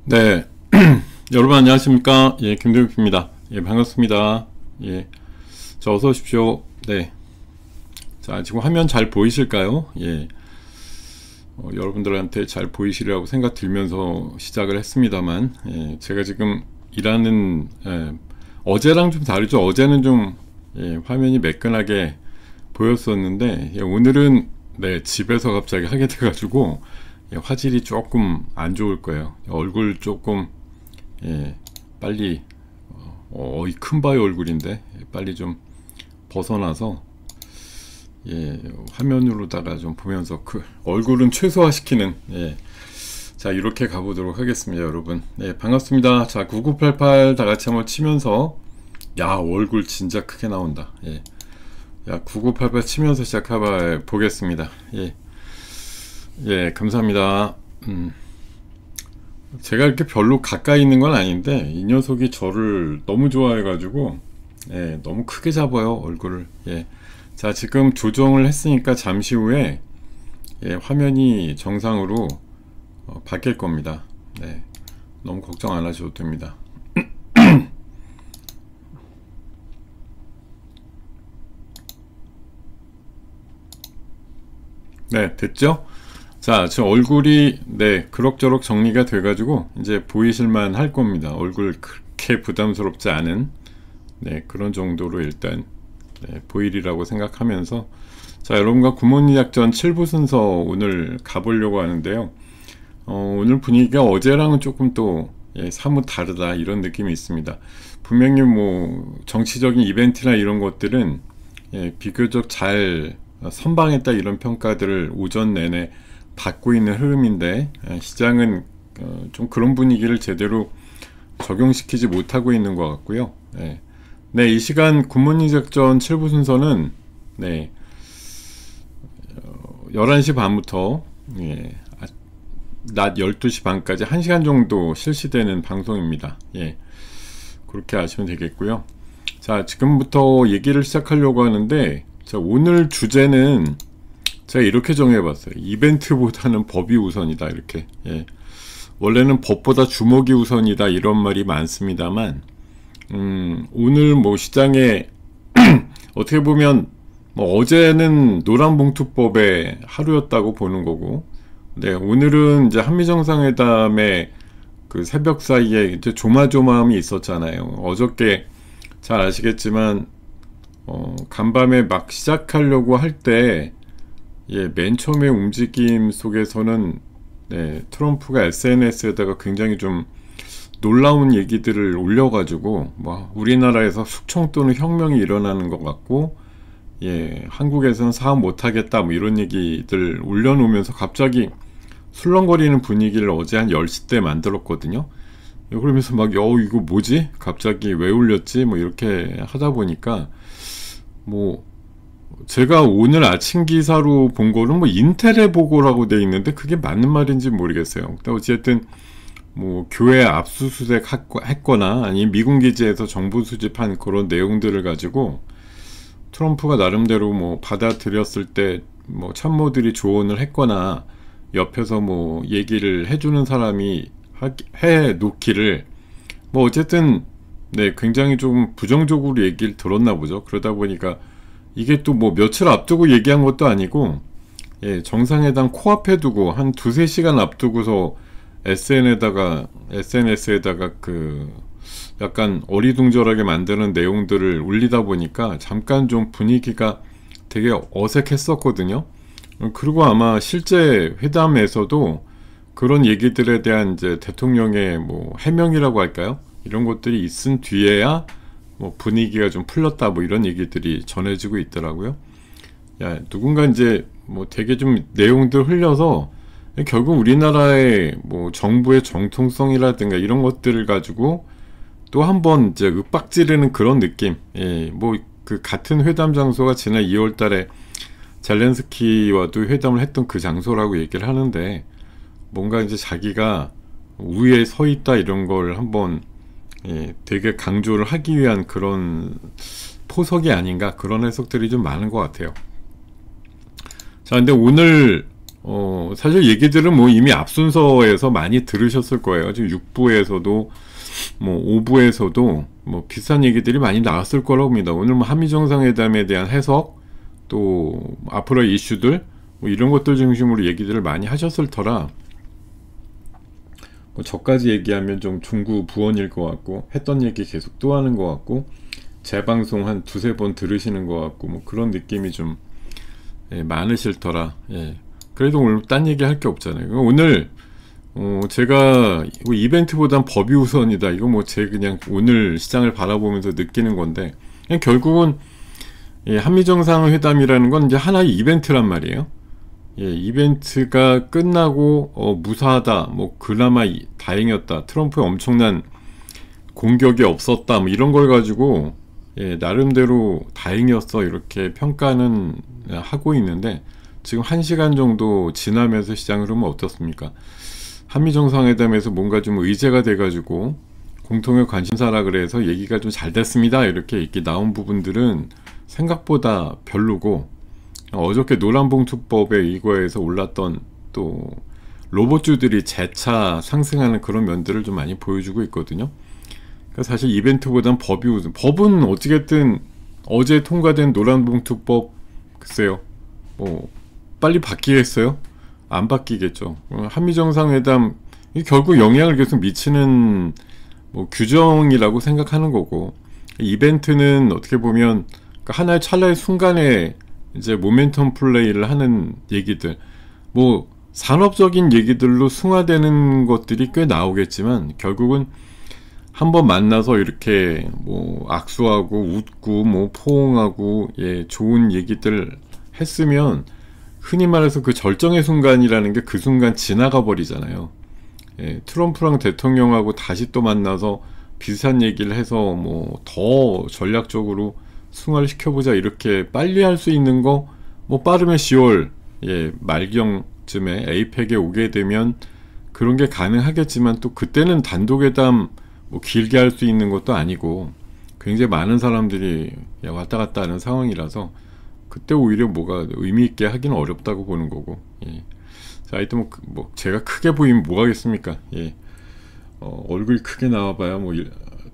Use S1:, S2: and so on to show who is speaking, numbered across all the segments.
S1: 네, 여러분 안녕하십니까? 예, 김대표입니다. 예, 반갑습니다. 예, 자, 어서 오십시오. 네, 자, 지금 화면 잘 보이실까요? 예, 여러분들한테 잘 보이시리라고 생각 들면서 시작을 했습니다만, 예, 제가 지금 일하는, 어제랑 좀 다르죠. 어제는 좀, 화면이 매끈하게 보였었는데, 오늘은, 네, 집에서 갑자기 하게 돼가지고, 화질이 조금 안 좋을 거예요. 얼굴 조금 빨리 이 큰바의 얼굴인데 빨리 좀 벗어나서 화면으로다가 좀 보면서 그 얼굴은 최소화시키는 자, 이렇게 가보도록 하겠습니다. 여러분 반갑습니다. 자, 9988 다같이 한번 치면서 야, 얼굴 진짜 크게 나온다. 야, 9988 치면서 시작해 보겠습니다. 감사합니다. 제가 이렇게 별로 가까이 있는 건 아닌데 이 녀석이 저를 너무 좋아해가지고 너무 크게 잡아요, 얼굴을. 자, 지금 조정을 했으니까 잠시 후에 화면이 정상으로 바뀔 겁니다. 너무 걱정 안 하셔도 됩니다. 네, 됐죠? 자, 저 얼굴이 그럭저럭 정리가 돼가지고 이제 보이실만 할 겁니다. 얼굴 그렇게 부담스럽지 않은 그런 정도로 일단 보이리라고 생각하면서, 자, 여러분과 굿모닝 작전 7부 순서 오늘 가보려고 하는데요. 오늘 분위기가 어제랑은 조금 또 사뭇 다르다, 이런 느낌이 있습니다. 분명히 뭐 정치적인 이벤트나 이런 것들은 비교적 잘 선방했다, 이런 평가들을 오전 내내 받고 있는 흐름인데, 시장은 좀 그런 분위기를 제대로 적용시키지 못하고 있는 것 같고요. 이 시간 굿모닝 작전 7부 순서는 11시 반부터 낮 12시 반까지 1시간 정도 실시되는 방송입니다. 그렇게 아시면 되겠고요. 자, 지금부터 얘기를 시작하려고 하는데, 자, 오늘 주제는 제가 이렇게 정해봤어요. 이벤트보다는 법이 우선이다, 이렇게. 원래는 법보다 주목이 우선이다, 이런 말이 많습니다만, 오늘 뭐 시장에 어떻게 보면 뭐 어제는 노란봉투법의 하루였다고 보는 거고, 오늘은 이제 한미정상회담의 그 새벽 사이에 이제 조마조마함이 있었잖아요. 어저께 잘 아시겠지만 간밤에 막 시작하려고 할 때 맨 처음에 움직임 속에서는 트럼프가 SNS에다가 굉장히 좀 놀라운 얘기들을 올려가지고 뭐 우리나라에서 숙청 또는 혁명이 일어나는 것 같고 한국에서는 사업 못하겠다, 뭐 이런 얘기들 올려놓으면서 갑자기 술렁거리는 분위기를 어제 한 10시 때 만들었거든요. 그러면서 막 이거 뭐지? 갑자기 왜 올렸지? 뭐 이렇게 하다 보니까 뭐 제가 오늘 아침 기사로 본 거는 뭐 인텔의 보고라고 돼 있는데 그게 맞는 말인지 모르겠어요. 근데 어쨌든 뭐 교회 압수수색 했거나 아니면 미군 기지에서 정보 수집한 그런 내용들을 가지고 트럼프가 나름대로 뭐 받아들였을 때 뭐 참모들이 조언을 했거나 옆에서 뭐 얘기를 해주는 사람이 해 놓기를 뭐 어쨌든 굉장히 좀 부정적으로 얘기를 들었나 보죠. 그러다 보니까 이게 또 뭐 며칠 앞두고 얘기한 것도 아니고 정상회담 코앞에 두고 한 2-3시간 앞두고서 SNS에다가 그 약간 어리둥절하게 만드는 내용들을 올리다 보니까 잠깐 좀 분위기가 되게 어색했었거든요. 그리고 아마 실제 회담에서도 그런 얘기들에 대한 이제 대통령의 뭐 해명이라고 할까요? 이런 것들이 있은 뒤에야 뭐 분위기가 좀 풀렸다, 뭐 이런 얘기들이 전해지고 있더라고요. 누군가 이제 뭐 되게 좀 내용들 흘려서 결국 우리나라의 뭐 정부의 정통성이라든가 이런 것들을 가지고 또 한 번 이제 윽박지르는 그런 느낌. 뭐 그 같은 회담 장소가 지난 2월 달에 젤렌스키와도 회담을 했던 그 장소라고 얘기를 하는데, 뭔가 이제 자기가 우위에 서 있다, 이런 걸 한번 되게 강조를 하기 위한 그런 포석이 아닌가, 그런 해석들이 좀 많은 것 같아요. 자, 근데 오늘 사실 얘기들은 뭐 이미 앞순서에서 많이 들으셨을 거예요. 지금 6부에서도 뭐 5부에서도 뭐 비슷한 얘기들이 많이 나왔을 거라고 봅니다. 오늘 뭐 한미정상회담에 대한 해석, 또 앞으로의 이슈들 뭐 이런 것들 중심으로 얘기들을 많이 하셨을 터라 뭐 저까지 얘기하면 좀 중구 부원일 것 같고, 했던 얘기 계속 또 하는 것 같고, 재방송 한 두세 번 들으시는 것 같고, 뭐 그런 느낌이 좀 많으실 터라. 그래도 오늘 딴 얘기 할 게 없잖아요. 오늘 제가 이벤트보단 법이 우선이다, 이거 뭐 제 그냥 오늘 시장을 바라보면서 느끼는 건데, 그냥 결국은 한미정상회담이라는 건 이제 하나의 이벤트란 말이에요. 이벤트가 끝나고 무사하다, 뭐 그나마 다행이었다, 트럼프의 엄청난 공격이 없었다, 뭐 이런 걸 가지고 나름대로 다행이었어 이렇게 평가는 하고 있는데, 지금 1시간 정도 지나면서 시장 흐름은 어떻습니까? 한미정상회담에서 뭔가 좀 의제가 돼가지고 공통의 관심사라 그래서 얘기가 좀 잘 됐습니다 이렇게 나온 부분들은 생각보다 별로고, 어저께 노란봉투법에 의거해서 올랐던 또 로봇주들이 재차 상승하는 그런 면들을 좀 많이 보여주고 있거든요. 그러니까 사실 이벤트보단 법이 우선. 법은 어찌됐든 어제 통과된 노란봉투법, 글쎄요, 뭐 빨리 바뀌겠어요? 안 바뀌겠죠. 한미정상회담 결국 영향을 계속 미치는 뭐 규정이라고 생각하는 거고, 이벤트는 어떻게 보면 하나의 찰나의 순간에 이제 모멘텀 플레이를 하는 얘기들, 뭐 산업적인 얘기들로 승화되는 것들이 꽤 나오겠지만, 결국은 한번 만나서 이렇게 뭐 악수하고 웃고 뭐 포옹하고 좋은 얘기들 했으면 흔히 말해서 그 절정의 순간이라는 게 그 순간 지나가 버리잖아요. 트럼프랑 대통령하고 다시 또 만나서 비슷한 얘기를 해서 뭐 더 전략적으로 승화를 시켜보자 이렇게 빨리 할 수 있는 거, 뭐 빠르면 10월 말경쯤에 에이펙에 오게 되면 그런 게 가능하겠지만, 또 그때는 단독회담 뭐 길게 할 수 있는 것도 아니고 굉장히 많은 사람들이 왔다 갔다 하는 상황이라서 그때 오히려 뭐가 의미 있게 하기는 어렵다고 보는 거고. 자, 하여튼 뭐 제가 크게 보이면 뭐 하겠습니까? 얼굴이 크게 나와봐야 뭐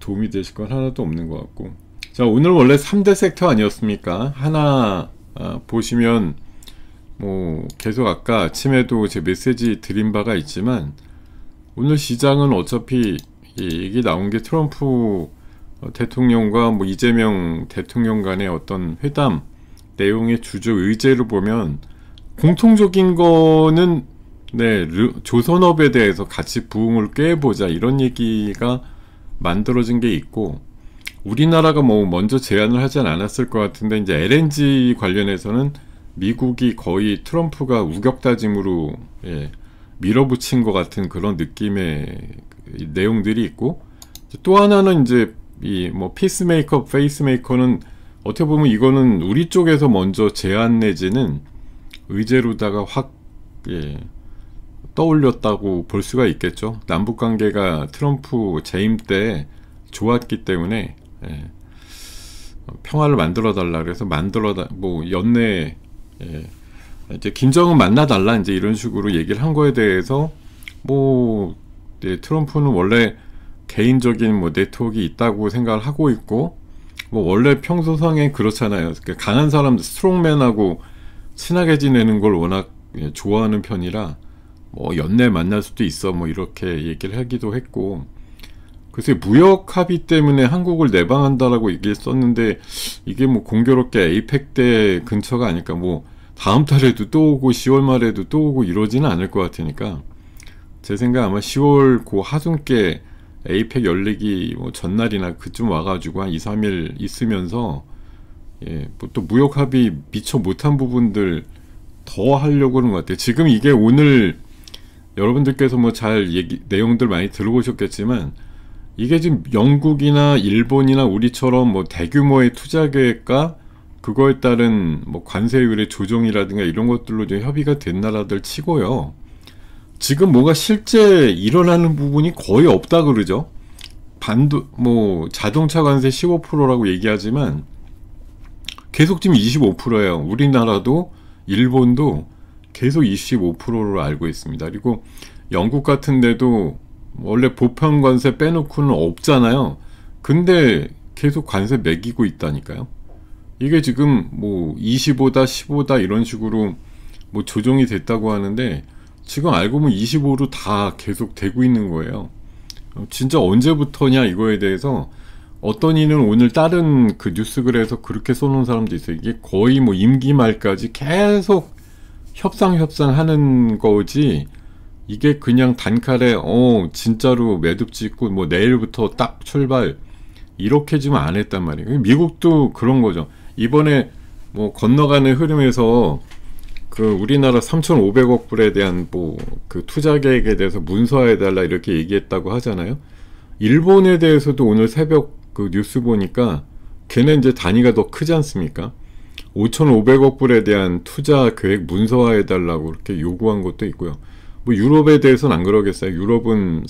S1: 도움이 되실 건 하나도 없는 것 같고. 자, 오늘 원래 3대 섹터 아니었습니까? 하나 보시면 뭐 계속 아까 아침에도 제 메시지 드린 바가 있지만, 오늘 시장은 어차피 얘기 나온 게 트럼프 대통령과 뭐 이재명 대통령 간의 어떤 회담 내용의 주요 의제를 보면 공통적인 거는 조선업에 대해서 같이 부흥을 꾀해보자 이런 얘기가 만들어진 게 있고, 우리나라가 뭐 먼저 제안을 하진 않았을 것 같은데, 이제 LNG 관련해서는 미국이 거의 트럼프가 우격다짐으로 밀어붙인 것 같은 그런 느낌의 내용들이 있고, 또 하나는 이제 이 뭐 피스메이커, 페이스메이커는 어떻게 보면 이거는 우리 쪽에서 먼저 제안 내지는 의제로다가 확 떠올렸다고 볼 수가 있겠죠. 남북관계가 트럼프 재임 때 좋았기 때문에 평화를 만들어 달라 그래서 뭐 연내 이제 김정은 만나 달라 이제 이런 식으로 얘기를 한 거에 대해서 뭐 트럼프는 원래 개인적인 뭐 네트워크가 있다고 생각을 하고 있고, 뭐 원래 평소상에 그렇잖아요. 그러니까 강한 사람들, 스트롱맨하고 친하게 지내는 걸 워낙 좋아하는 편이라 뭐 연내 만날 수도 있어 뭐 이렇게 얘기를 하기도 했고, 글쎄 무역 합의 때문에 한국을 내방한다라고 얘기했었는데, 이게 뭐 공교롭게 에이펙 때 근처가 아닐까. 뭐 다음 달에도 또 오고 10월 말에도 또 오고 이러지는 않을 것 같으니까, 제 생각 아마 10월 고 하순께 에이펙 열리기 뭐 전날이나 그쯤 와가지고 한 2, 3일 있으면서 뭐 또 무역 합의 미처 못한 부분들 더 하려고 하는 것 같아요. 지금 이게 오늘 여러분들께서 뭐 잘 내용들 많이 들어보셨겠지만, 이게 지금 영국이나 일본이나 우리처럼 뭐 대규모의 투자 계획과 그거에 따른 뭐 관세율의 조정이라든가 이런 것들로 좀 협의가 된 나라들 치고요, 지금 뭐가 실제 일어나는 부분이 거의 없다 그러죠. 뭐 자동차 관세 15%라고 얘기하지만 계속 지금 25%예요. 우리나라도 일본도 계속 25%로 알고 있습니다. 그리고 영국 같은 데도 원래 보편 관세 빼놓고는 없잖아요. 근데 계속 관세 매기고 있다니까요. 이게 지금 뭐 25다 15다 이런 식으로 뭐 조정이 됐다고 하는데 지금 알고 보면 25로 다 계속 되고 있는 거예요. 진짜 언제부터냐 이거에 대해서 어떤 이는 오늘 다른 그 뉴스글에서 그렇게 써놓은 사람도 있어요. 이게 거의 뭐 임기 말까지 계속 협상하는 거지 이게 그냥 단칼에 진짜로 매듭 짓고 뭐 내일부터 딱 출발 이렇게 지금 안 했단 말이에요. 미국도 그런 거죠. 이번에 뭐 건너가는 흐름에서 그 우리나라 3,500억 불에 대한 뭐 그 투자 계획에 대해서 문서화해달라 이렇게 얘기했다고 하잖아요. 일본에 대해서도 오늘 새벽 그 뉴스 보니까 걔네 이제 단위가 더 크지 않습니까? 5,500억 불에 대한 투자 계획 문서화해달라고 그렇게 요구한 것도 있고요. 뭐 유럽에 대해서는 안 그러겠어요. 유럽은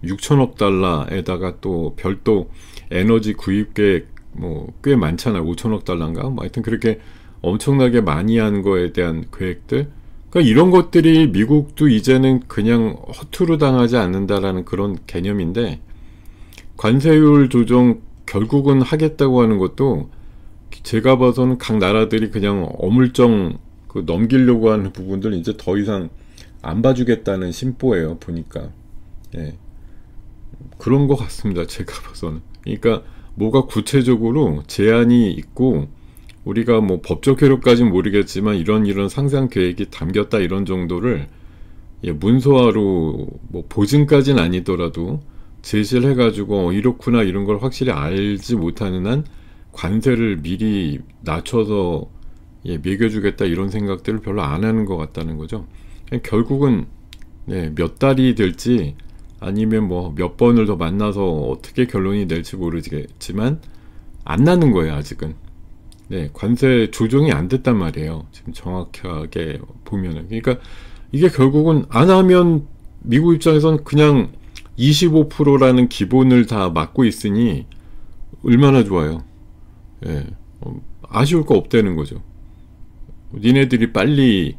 S1: 6천억 달러에다가 또 별도 에너지 구입 계획 뭐 꽤 많잖아요. 5천억 달러인가? 뭐 하여튼 그렇게 엄청나게 많이 한 거에 대한 계획들. 그러니까 이런 것들이 미국도 이제는 그냥 허투루 당하지 않는다라는 그런 개념인데 관세율 조정 결국은 하겠다고 하는 것도 제가 봐서는 각 나라들이 그냥 어물쩡 그 넘기려고 하는 부분들 이제 더 이상 안 봐주겠다는 심보예요. 보니까 예. 그런 것 같습니다. 제가 봐서는. 그러니까 뭐가 구체적으로 제한이 있고 우리가 뭐 법적 효력까지는 모르겠지만 이런 상상 계획이 담겼다 이런 정도를 예, 문서화로 뭐 보증까지는 아니더라도 제시를 해가지고 이렇구나 이런 걸 확실히 알지 못하는 한 관세를 미리 낮춰서 예, 매겨주겠다 이런 생각들을 별로 안 하는 것 같다는 거죠. 결국은 네, 몇 달이 될지 아니면 뭐 몇 번을 더 만나서 어떻게 결론이 낼지 모르겠지만 안 나는 거예요. 아직은. 네, 관세 조정이 안 됐단 말이에요. 지금 정확하게 보면은. 그러니까 이게 결국은 안 하면 미국 입장에선 그냥 25%라는 기본을 다 막고 있으니 얼마나 좋아요. 예, 아쉬울 거 없다는 거죠. 니네들이 빨리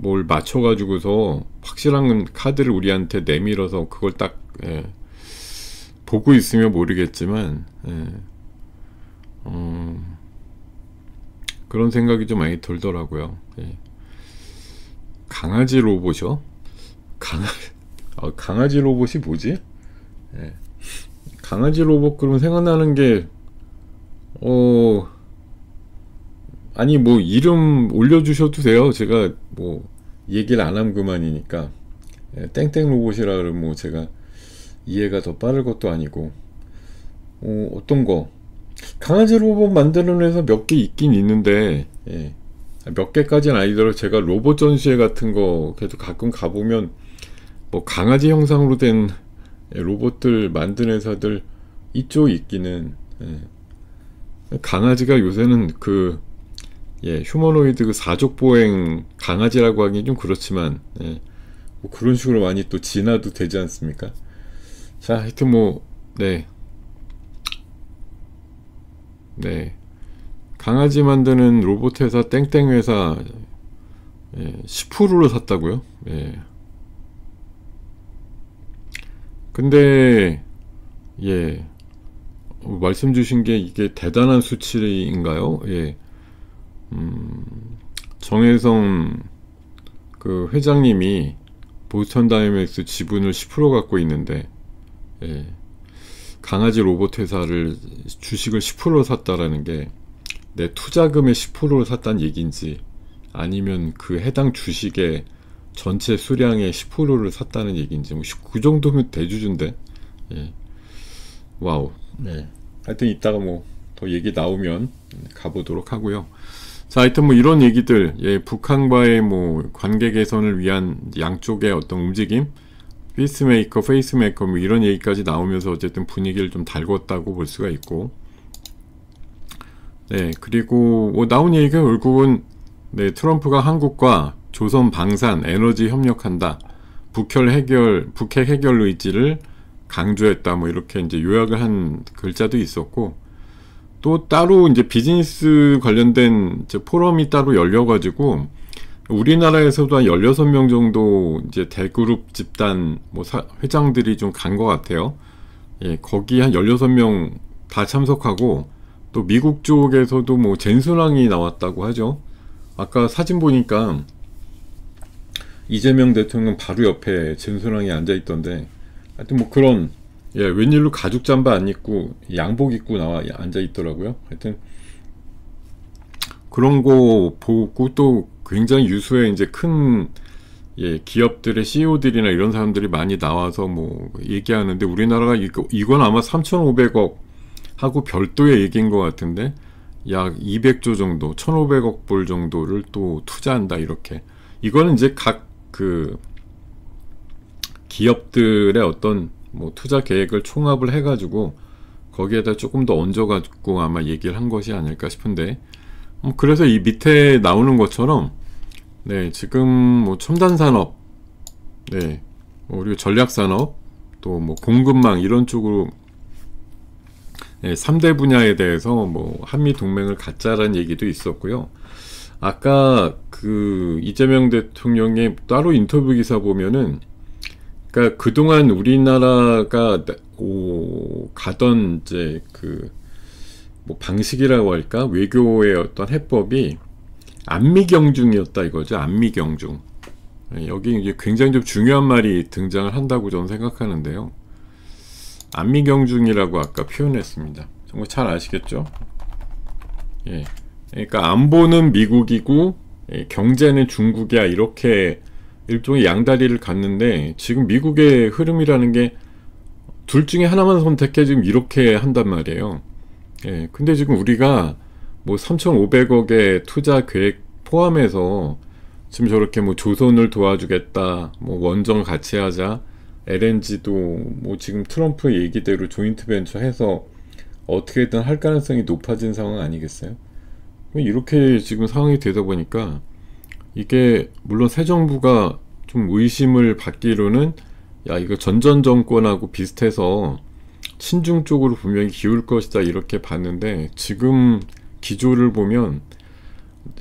S1: 뭘 맞춰가지고서 확실한 카드를 우리한테 내밀어서 그걸 딱 예, 보고 있으면 모르겠지만 예, 그런 생각이 좀 많이 들더라고요. 예. 강아지 로봇이요? 강아지 로봇이 뭐지? 예. 강아지 로봇 그러면 생각나는 게 아니 뭐 이름 올려주셔도 돼요. 제가 뭐 얘기를 안 하면 그만이니까. 예, 땡땡 로봇이라 그러면 뭐 제가 이해가 더 빠를 것도 아니고 어떤 거 강아지 로봇 만드는 회사 몇 개 있긴 있는데 예, 몇 개까지는 아니더라도 제가 로봇 전시회 같은 거 계속 가끔 가보면 뭐 강아지 형상으로 된 로봇들 만드는 회사들 이쪽 있기는 예. 강아지가 요새는 그 예, 휴머노이드 그 사족보행 강아지라고 하긴 좀 그렇지만 예, 뭐 그런 식으로 많이 또 진화도 되지 않습니까? 자, 하여튼 뭐 네, 강아지 만드는 로봇 회사 땡땡 회사 예, 10%를 샀다고요? 예. 근데 예, 말씀 주신 게 이게 대단한 수치인가요? 예. 정혜성 그 회장님이 보스턴 다이내믹스 지분을 10% 갖고 있는데 예, 강아지 로봇 회사를 주식을 10% 샀다라는 게 내 투자금의 10%를 샀다는 얘기인지 아니면 그 해당 주식의 전체 수량의 10%를 샀다는 얘기인지 뭐 그 정도면 대주주인데 예. 와우. 네. 하여튼 이따가 뭐 더 얘기 나오면 가보도록 하고요. 자, 하여튼 뭐 이런 얘기들, 예, 북한과의 뭐 관계 개선을 위한 양쪽의 어떤 움직임, 페이스메이커 뭐 이런 얘기까지 나오면서 어쨌든 분위기를 좀 달궜다고 볼 수가 있고, 네, 그리고 뭐 나온 얘기가 결국은 네, 트럼프가 한국과 조선 방산 에너지 협력한다, 북핵 해결 의지를 강조했다, 뭐 이렇게 이제 요약을 한 글자도 있었고. 또 따로 이제 비즈니스 관련된 이제 포럼이 따로 열려가지고 우리나라에서도 한 16명 정도 이제 대그룹 집단 뭐 회장들이 좀 간 것 같아요. 예, 거기 한 16명 다 참석하고, 또 미국 쪽에서도 뭐 젠순왕이 나왔다고 하죠. 아까 사진 보니까 이재명 대통령 바로 옆에 젠순왕이 앉아 있던데, 하여튼 뭐 그런, 예, 웬일로 가죽 잠바 안 입고 양복 입고 나와 앉아 있더라고요. 하여튼 그런 거 보고, 또 굉장히 유수의 이제 큰, 예, 기업들의 CEO들이나 이런 사람들이 많이 나와서 뭐 얘기하는데, 우리나라가 이건 아마 3,500억 하고 별도의 얘기인 것 같은데, 약 200조 정도, 1,500억 불 정도를 또 투자한다, 이렇게. 이거는 이제 각 그 기업들의 어떤 뭐 투자 계획을 총합을 해가지고 거기에다 조금 더 얹어가지고 아마 얘기를 한 것이 아닐까 싶은데, 그래서 이 밑에 나오는 것처럼, 네, 지금 뭐 첨단 산업, 네, 그리고 전략 산업, 또 뭐 공급망 이런 쪽으로, 네, 3대 분야에 대해서 뭐 한미 동맹을 갖자라는 얘기도 있었고요. 아까 그 이재명 대통령의 따로 인터뷰 기사 보면은, 그러니까 그동안 우리나라가 가던 이제 그 뭐 방식이라고 할까, 외교의 어떤 해법이 안미경중이었다 이거죠. 안미경중. 여기 이제 굉장히 좀 중요한 말이 등장을 한다고 저는 생각하는데요. 안미경중이라고 아까 표현했습니다. 정말 잘 아시겠죠? 예. 그러니까 안보는 미국이고, 예, 경제는 중국이야, 이렇게 일종의 양다리를 갔는데, 지금 미국의 흐름이라는 게 둘 중에 하나만 선택해 지금 이렇게 한단 말이에요. 예, 근데 지금 우리가 뭐 3,500억의 투자 계획 포함해서 지금 저렇게 뭐 조선을 도와주겠다, 뭐 원전 같이 하자, LNG도 뭐 지금 트럼프 얘기대로 조인트 벤처 해서 어떻게든 할 가능성이 높아진 상황 아니겠어요? 이렇게 지금 상황이 되다 보니까, 이게 물론 새 정부가 좀 의심을 받기로는, 야, 이거 전전 정권하고 비슷해서 친중 쪽으로 분명히 기울 것이다, 이렇게 봤는데, 지금 기조를 보면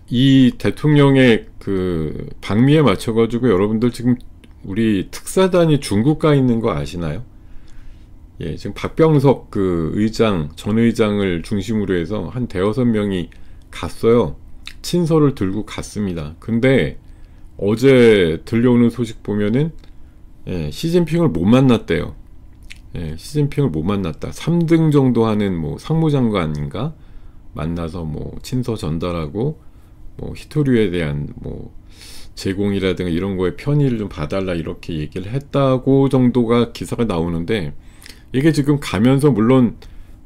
S1: 이 대통령의 그 방미에 맞춰가지고, 여러분들 지금 우리 특사단이 중국 가 있는 거 아시나요? 예, 지금 박병석 그 의장, 전 의장을 중심으로 해서 한 대여섯 명이 갔어요. 친서를 들고 갔습니다. 근데 어제 들려오는 소식 보면은, 예, 시진핑을 못 만났대요. 예, 시진핑을 못 만났다. 3등 정도 하는 뭐 상무장관인가 만나서 뭐 친서 전달하고, 뭐 히토류에 대한 뭐 제공이라든가 이런 거에 편의를 좀 봐달라, 이렇게 얘기를 했다고 정도가 기사가 나오는데, 이게 지금 가면서 물론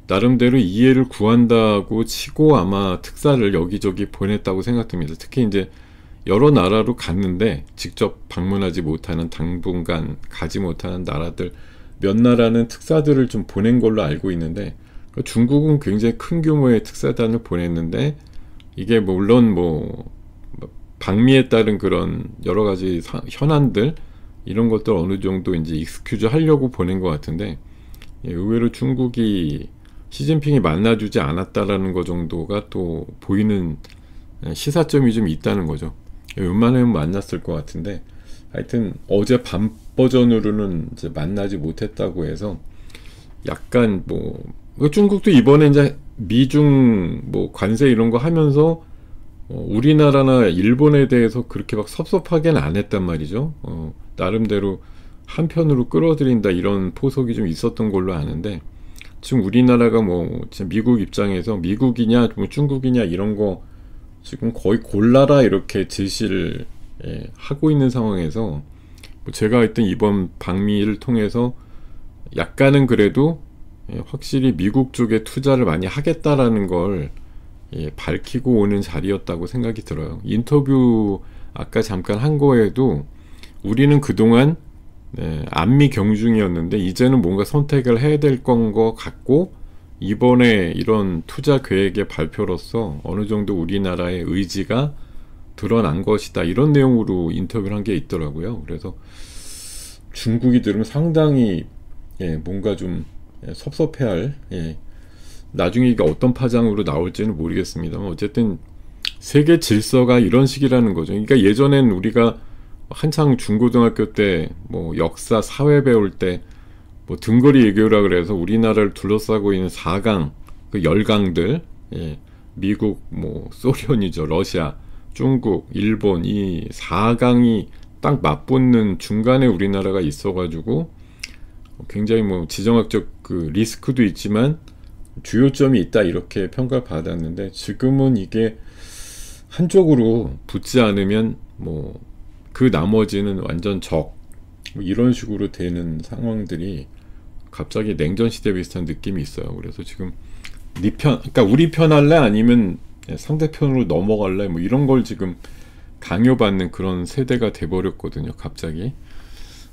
S1: 나름대로 이해를 구한다고 치고 아마 특사를 여기저기 보냈다고 생각됩니다. 특히 이제 여러 나라로 갔는데 직접 방문하지 못하는, 당분간 가지 못하는 나라들 몇 나라는 특사들을 좀 보낸 걸로 알고 있는데, 중국은 굉장히 큰 규모의 특사단을 보냈는데, 이게 물론 뭐 방미에 따른 그런 여러 가지 현안들, 이런 것들 어느 정도 이제 익스큐즈 하려고 보낸 것 같은데, 예, 의외로 중국이 시진핑이 만나주지 않았다라는 것 정도가 또 보이는 시사점이 좀 있다는 거죠. 웬만하면 만났을 것 같은데, 하여튼 어제 밤 버전으로는 이제 만나지 못했다고 해서, 약간 뭐 중국도 이번에 이제 미중 뭐 관세 이런 거 하면서 우리나라나 일본에 대해서 그렇게 막 섭섭하게는 안 했단 말이죠. 나름대로 한편으로 끌어들인다, 이런 포석이 좀 있었던 걸로 아는데, 지금 우리나라가 뭐 진짜 미국 입장에서 미국이냐 뭐 중국이냐 이런 거 지금 거의 골라라, 이렇게 제시를, 예, 하고 있는 상황에서, 뭐 제가 하여튼 이번 방미를 통해서 약간은 그래도, 예, 확실히 미국 쪽에 투자를 많이 하겠다라는 걸, 예, 밝히고 오는 자리였다고 생각이 들어요. 인터뷰 아까 잠깐 한 거에도 우리는 그동안, 네, 안미 경중이었는데 이제는 뭔가 선택을 해야 될 건 것 같고, 이번에 이런 투자 계획의 발표로서 어느 정도 우리나라의 의지가 드러난 것이다, 이런 내용으로 인터뷰를 한 게 있더라고요. 그래서 중국이 들으면 상당히, 예, 뭔가 좀 섭섭해할, 예, 나중에 이게 어떤 파장으로 나올지는 모르겠습니다만, 어쨌든 세계 질서가 이런 식이라는 거죠. 그러니까 예전엔 우리가 한창 중고등학교 때 뭐 역사 사회 배울 때 뭐 등거리 외교라 그래서 우리나라를 둘러싸고 있는 4강 그 열강들, 예, 미국 뭐 소련이죠, 러시아, 중국, 일본, 이 4강이 딱 맞붙는 중간에 우리나라가 있어가지고 굉장히 뭐 지정학적 그 리스크도 있지만 주요점이 있다 이렇게 평가를 받았는데, 지금은 이게 한쪽으로 붙지 않으면 뭐 그 나머지는 완전 적, 뭐 이런 식으로 되는 상황들이 갑자기 냉전 시대 비슷한 느낌이 있어요. 그래서 지금 네 편, 그러니까 우리 편 할래 아니면 상대편으로 넘어갈래 뭐 이런 걸 지금 강요받는 그런 세대가 돼버렸거든요, 갑자기.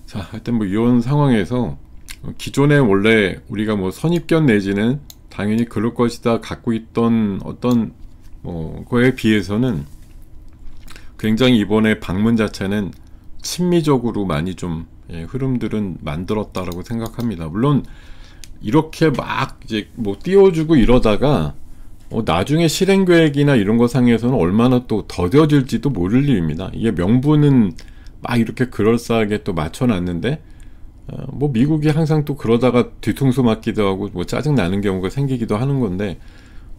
S1: 자, 하여튼 뭐 이런 상황에서 기존에 원래 우리가 뭐 선입견 내지는 당연히 그럴 것이다 갖고 있던 어떤 거에 비해서는 굉장히 이번에 방문 자체는 친미적으로 많이 좀 흐름들은 만들었다라고 생각합니다. 물론 이렇게 막 이제 뭐 띄워주고 이러다가 나중에 실행 계획이나 이런 거 상에서는 얼마나 또 더뎌질지도 모를 일입니다. 이게 명분은 막 이렇게 그럴싸하게 또 맞춰놨는데 뭐 미국이 항상 또 그러다가 뒤통수 맞기도 하고 뭐 짜증 나는 경우가 생기기도 하는 건데,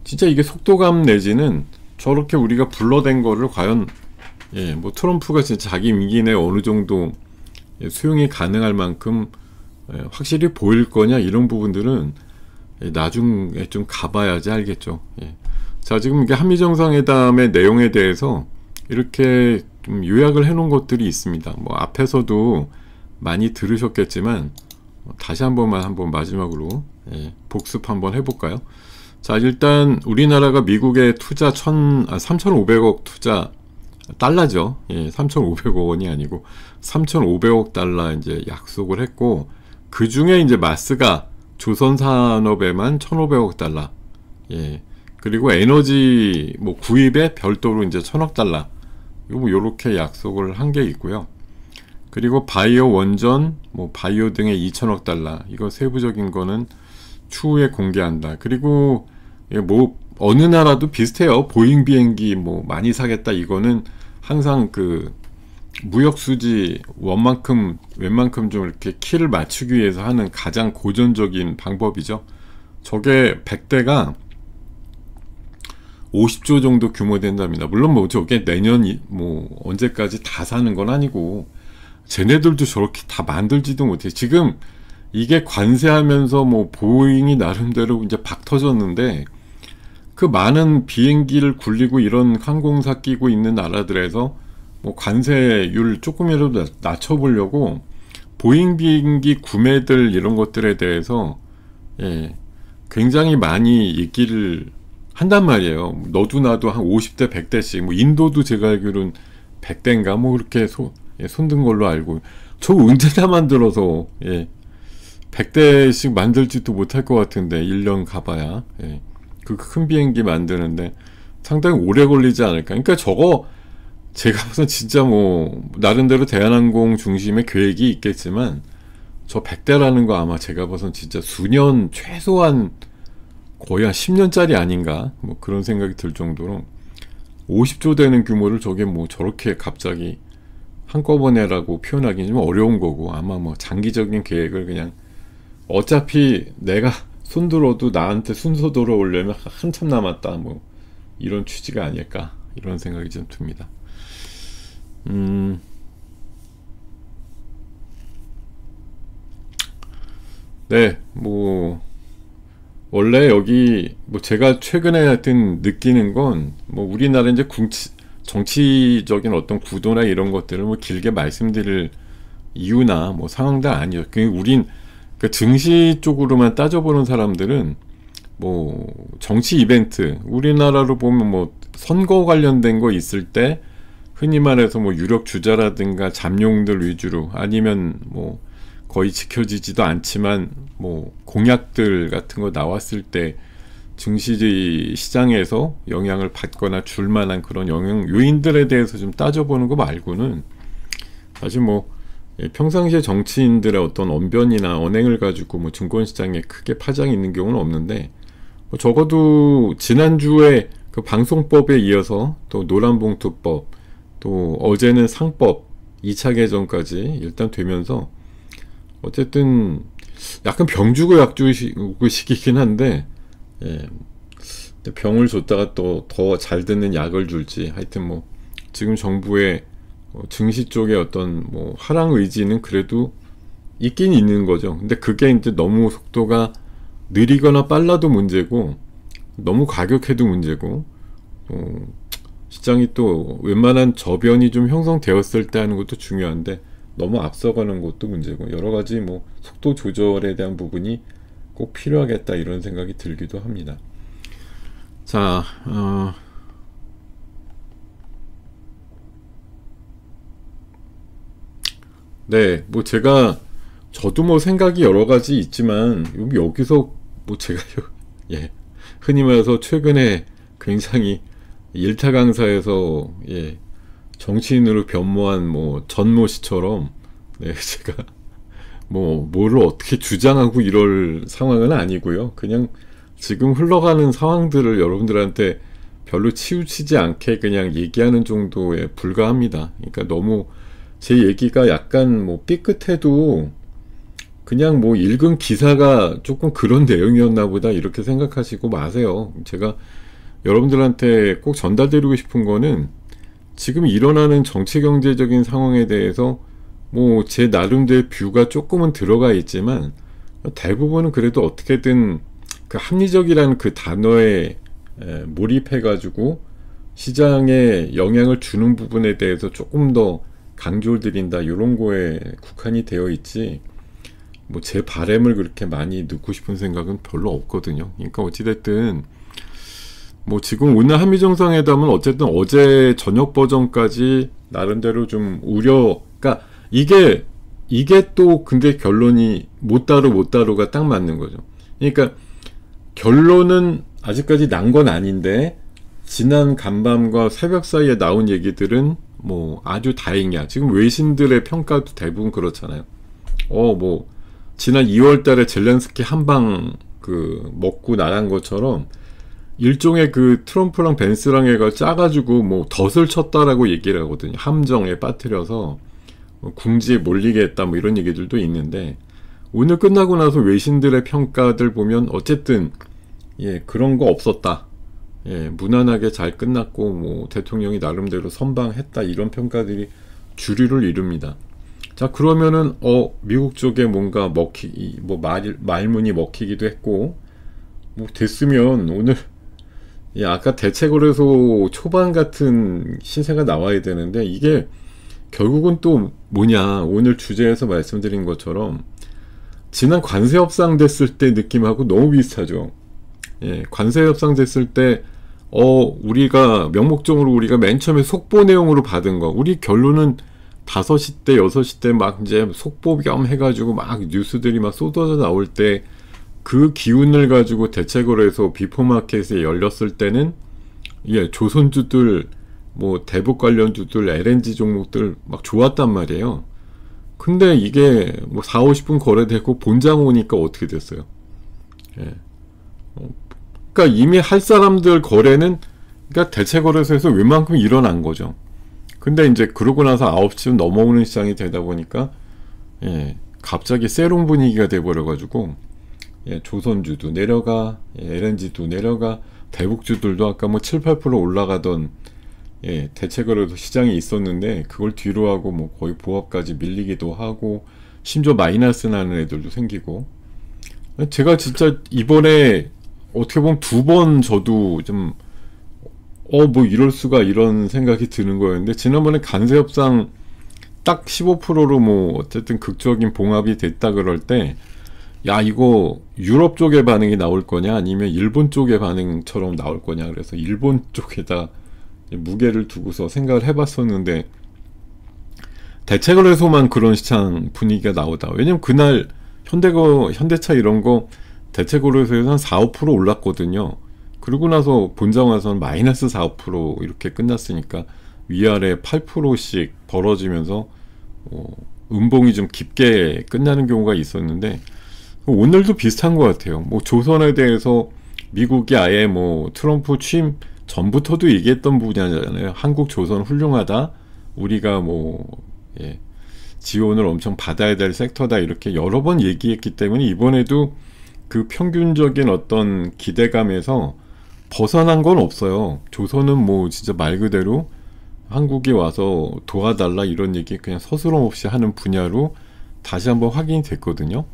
S1: 진짜 이게 속도감 내지는 저렇게 우리가 불러댄 거를 과연 뭐 트럼프가 진짜 자기 임기 내에 어느 정도 수용이 가능할 만큼 확실히 보일 거냐, 이런 부분들은 나중에 좀 가봐야지 알겠죠. 자, 지금 이게 한미정상회담의 내용에 대해서 이렇게 좀 요약을 해놓은 것들이 있습니다. 뭐 앞에서도 많이 들으셨겠지만 다시 한번 마지막으로 복습 한번 해볼까요? 자, 일단 우리나라가 미국에 투자 3,500억 투자 달러죠. 3,500억 원이 아니고 3,500억 달러 이제 약속을 했고, 그 중에 이제 마스가 조선산업에만 1,500억 달러, 그리고 에너지 뭐 구입에 별도로 이제 1,000억 달러, 요렇게 약속을 한 게 있고요. 그리고 바이오 원전, 뭐 바이오 등에 2,000억 달러, 이거 세부적인 거는 추후에 공개한다. 그리고 뭐 어느 나라도 비슷해요. 보잉 비행기 뭐 많이 사겠다, 이거는 항상 그 무역 수지 웬만큼 좀 이렇게 키를 맞추기 위해서 하는 가장 고전적인 방법이죠. 저게 100대가 50조 정도 규모 된답니다. 물론 뭐 저게 내년 뭐 언제까지 다 사는 건 아니고, 쟤네들도 저렇게 다 만들지도 못해. 지금 이게 관세하면서 뭐 보잉이 나름대로 이제 박 터졌는데, 그 많은 비행기를 굴리고 이런 항공사 끼고 있는 나라들에서 뭐 관세율 조금이라도 낮춰보려고 보잉 비행기 구매들 이런 것들에 대해서 굉장히 많이 얘기를 한단 말이에요. 너도 나도 한 50대 100대씩, 뭐 인도도 제가 알기로는 100대인가 뭐 그렇게 손든 걸로 알고, 저 언제 다 만들어서 100대씩 만들지도 못할 것 같은데 1년 가봐야 그 큰 비행기 만드는데 상당히 오래 걸리지 않을까. 그러니까 저거 제가 봐서 진짜 뭐 나름대로 대한항공 중심의 계획이 있겠지만, 저 100대라는 거 아마 제가 봐선 진짜 수년, 최소한 거의 한 10년짜리 아닌가, 뭐 그런 생각이 들 정도로 50조 되는 규모를 저게 뭐 저렇게 갑자기 한꺼번에라고 표현하기는 좀 어려운 거고, 아마 뭐 장기적인 계획을 그냥 어차피 내가 손들어도 나한테 순서 돌아오려면 한참 남았다, 뭐 이런 취지가 아닐까, 이런 생각이 좀 듭니다. 네, 뭐 원래 여기 뭐 제가 최근에 하여튼 느끼는 건, 뭐 우리나라 이제 정치적인 어떤 구도나 이런 것들을 뭐 길게 말씀드릴 이유나 뭐 상황들 아니죠. 우린 그 증시 쪽으로만 따져보는 사람들은 뭐 정치 이벤트, 우리나라로 보면 뭐 선거 관련된 거 있을 때 흔히 말해서 뭐 유력 주자라든가 잠룡들 위주로, 아니면 뭐 거의 지켜지지도 않지만 뭐 공약들 같은 거 나왔을 때 증시 시장에서 영향을 받거나 줄 만한 그런 영향 요인들에 대해서 좀 따져보는 거 말고는 사실 뭐 평상시에 정치인들의 어떤 언변이나 언행을 가지고 뭐 증권시장에 크게 파장이 있는 경우는 없는데, 뭐 적어도 지난주에 그 방송법에 이어서 또 노란봉투법, 또 어제는 상법 2차 개정까지 일단 되면서 어쨌든 약간 병 주고 약 주고 식이긴 한데, 예, 병을 줬다가 또 더 잘 듣는 약을 줄지, 하여튼 뭐 지금 정부의 증시 쪽에 어떤 뭐 하락 의지는 그래도 있긴 있는 거죠. 근데 그게 이제 너무 속도가 느리거나 빨라도 문제고, 너무 과격해도 문제고, 시장이 또 웬만한 저변이 좀 형성되었을 때 하는 것도 중요한데 너무 앞서가는 것도 문제고, 여러 가지 뭐 속도 조절에 대한 부분이 꼭 필요하겠다 이런 생각이 들기도 합니다. 자, 네, 뭐 저도 뭐 생각이 여러 가지 있지만 여기서 뭐 제가 예, 흔히 말해서 최근에 굉장히 일타 강사에서, 예, 정치인으로 변모한 뭐 전모 씨처럼, 네, 제가 뭐 뭐를 어떻게 주장하고 이럴 상황은 아니고요. 그냥 지금 흘러가는 상황들을 여러분들한테 별로 치우치지 않게 그냥 얘기하는 정도에 불과합니다. 그러니까 너무 제 얘기가 약간 뭐 삐끗해도 그냥 뭐 읽은 기사가 조금 그런 내용이었나 보다 이렇게 생각하시고 마세요. 제가 여러분들한테 꼭 전달드리고 싶은 거는 지금 일어나는 정치 경제적인 상황에 대해서 뭐 제 나름대로의 뷰가 조금은 들어가 있지만 대부분은 그래도 어떻게든 그 합리적이라는 그 단어에 몰입해가지고 시장에 영향을 주는 부분에 대해서 조금 더 강조를 드린다 이런 거에 국한이 되어 있지, 뭐 제 바램을 그렇게 많이 넣고 싶은 생각은 별로 없거든요. 그러니까 어찌됐든 뭐 지금 오늘 한미정상회담은 어쨌든 어제 저녁 버전까지 나름대로 좀 그러니까 이게 또 근데 결론이 못 다루가 딱 맞는 거죠. 그러니까 결론은 아직까지 난 건 아닌데 지난 간밤과 새벽 사이에 나온 얘기들은 뭐 아주 다행이야. 지금 외신들의 평가도 대부분 그렇잖아요. 뭐 지난 2월 달에 젤렌스키 한방 그 먹고 나간 것처럼 일종의 그 트럼프랑 벤스랑 해가 짜가지고 뭐 덫을 쳤다라고 얘기를 하거든요. 함정에 빠뜨려서 궁지에 몰리게 했다 뭐 이런 얘기들도 있는데, 오늘 끝나고 나서 외신들의 평가들 보면 어쨌든 예, 그런 거 없었다. 예, 무난하게 잘 끝났고 뭐 대통령이 나름대로 선방했다 이런 평가들이 주류를 이룹니다. 자, 그러면은 미국 쪽에 뭔가 말문이 먹히기도 했고 뭐 됐으면 오늘, 예, 아까 대체거래소 초반 같은 시세가 나와야 되는데 이게 결국은 또 뭐냐, 오늘 주제에서 말씀드린 것처럼 지난 관세 협상 됐을 때 느낌하고 너무 비슷하죠. 예, 관세 협상 됐을 때 우리가 명목적으로 우리가 맨 처음에 속보 내용으로 받은 거, 우리 결론은 5시 때 6시 때 막 이제 속보 겸 해가지고 막 뉴스들이 막 쏟아져 나올 때 그 기운을 가지고 대체거래소 비포마켓에 열렸을 때는, 예, 조선주들 뭐 대북 관련주들 LNG 종목들 막 좋았단 말이에요. 근데 이게 뭐 4, 50분 거래되고 본장 오니까 어떻게 됐어요? 예. 그러니까 이미 할 사람들 거래는, 그러니까 대체거래소에서 웬만큼 일어난 거죠. 근데 이제 그러고 나서 9시쯤 넘어오는 시장이 되다 보니까, 예, 갑자기 세롱 분위기가 돼버려가지고, 예, 조선주도 내려가, 예, LNG도 내려가, 대북주들도 아까 뭐 7, 8% 올라가던, 예, 대체거래소 시장이 있었는데 그걸 뒤로 하고 뭐 거의 보합까지 밀리기도 하고, 심지어 마이너스 나는 애들도 생기고. 제가 진짜 이번에 어떻게 보면 2번 저도 좀 뭐 이럴 수가 이런 생각이 드는 거였는데, 지난번에 관세협상 딱 15%로 뭐 어쨌든 극적인 봉합이 됐다 그럴 때, 야, 이거 유럽 쪽의 반응이 나올 거냐 아니면 일본 쪽의 반응처럼 나올 거냐, 그래서 일본 쪽에다 무게를 두고서 생각을 해봤었는데, 대체거래소만 그런 시장 분위기가 나오다. 왜냐면 그날 현대차 이런 거 대체거래소에서 한 4, 5% 올랐거든요. 그러고 나서 본장 와서는 마이너스 4, 5% 이렇게 끝났으니까 위아래 8%씩 벌어지면서 음봉이 좀 깊게 끝나는 경우가 있었는데, 오늘도 비슷한 것 같아요. 뭐 조선에 대해서 미국이 아예 뭐 트럼프 취임 전부터도 얘기했던 분야잖아요. 한국 조선 훌륭하다. 우리가 지원을 엄청 받아야 될 섹터다. 이렇게 여러 번 얘기했기 때문에 이번에도 그 평균적인 어떤 기대감에서 벗어난 건 없어요. 조선은 진짜 말 그대로 한국에 와서 도와달라 이런 얘기 그냥 서스럼 없이 하는 분야로 다시 한번 확인이 됐거든요.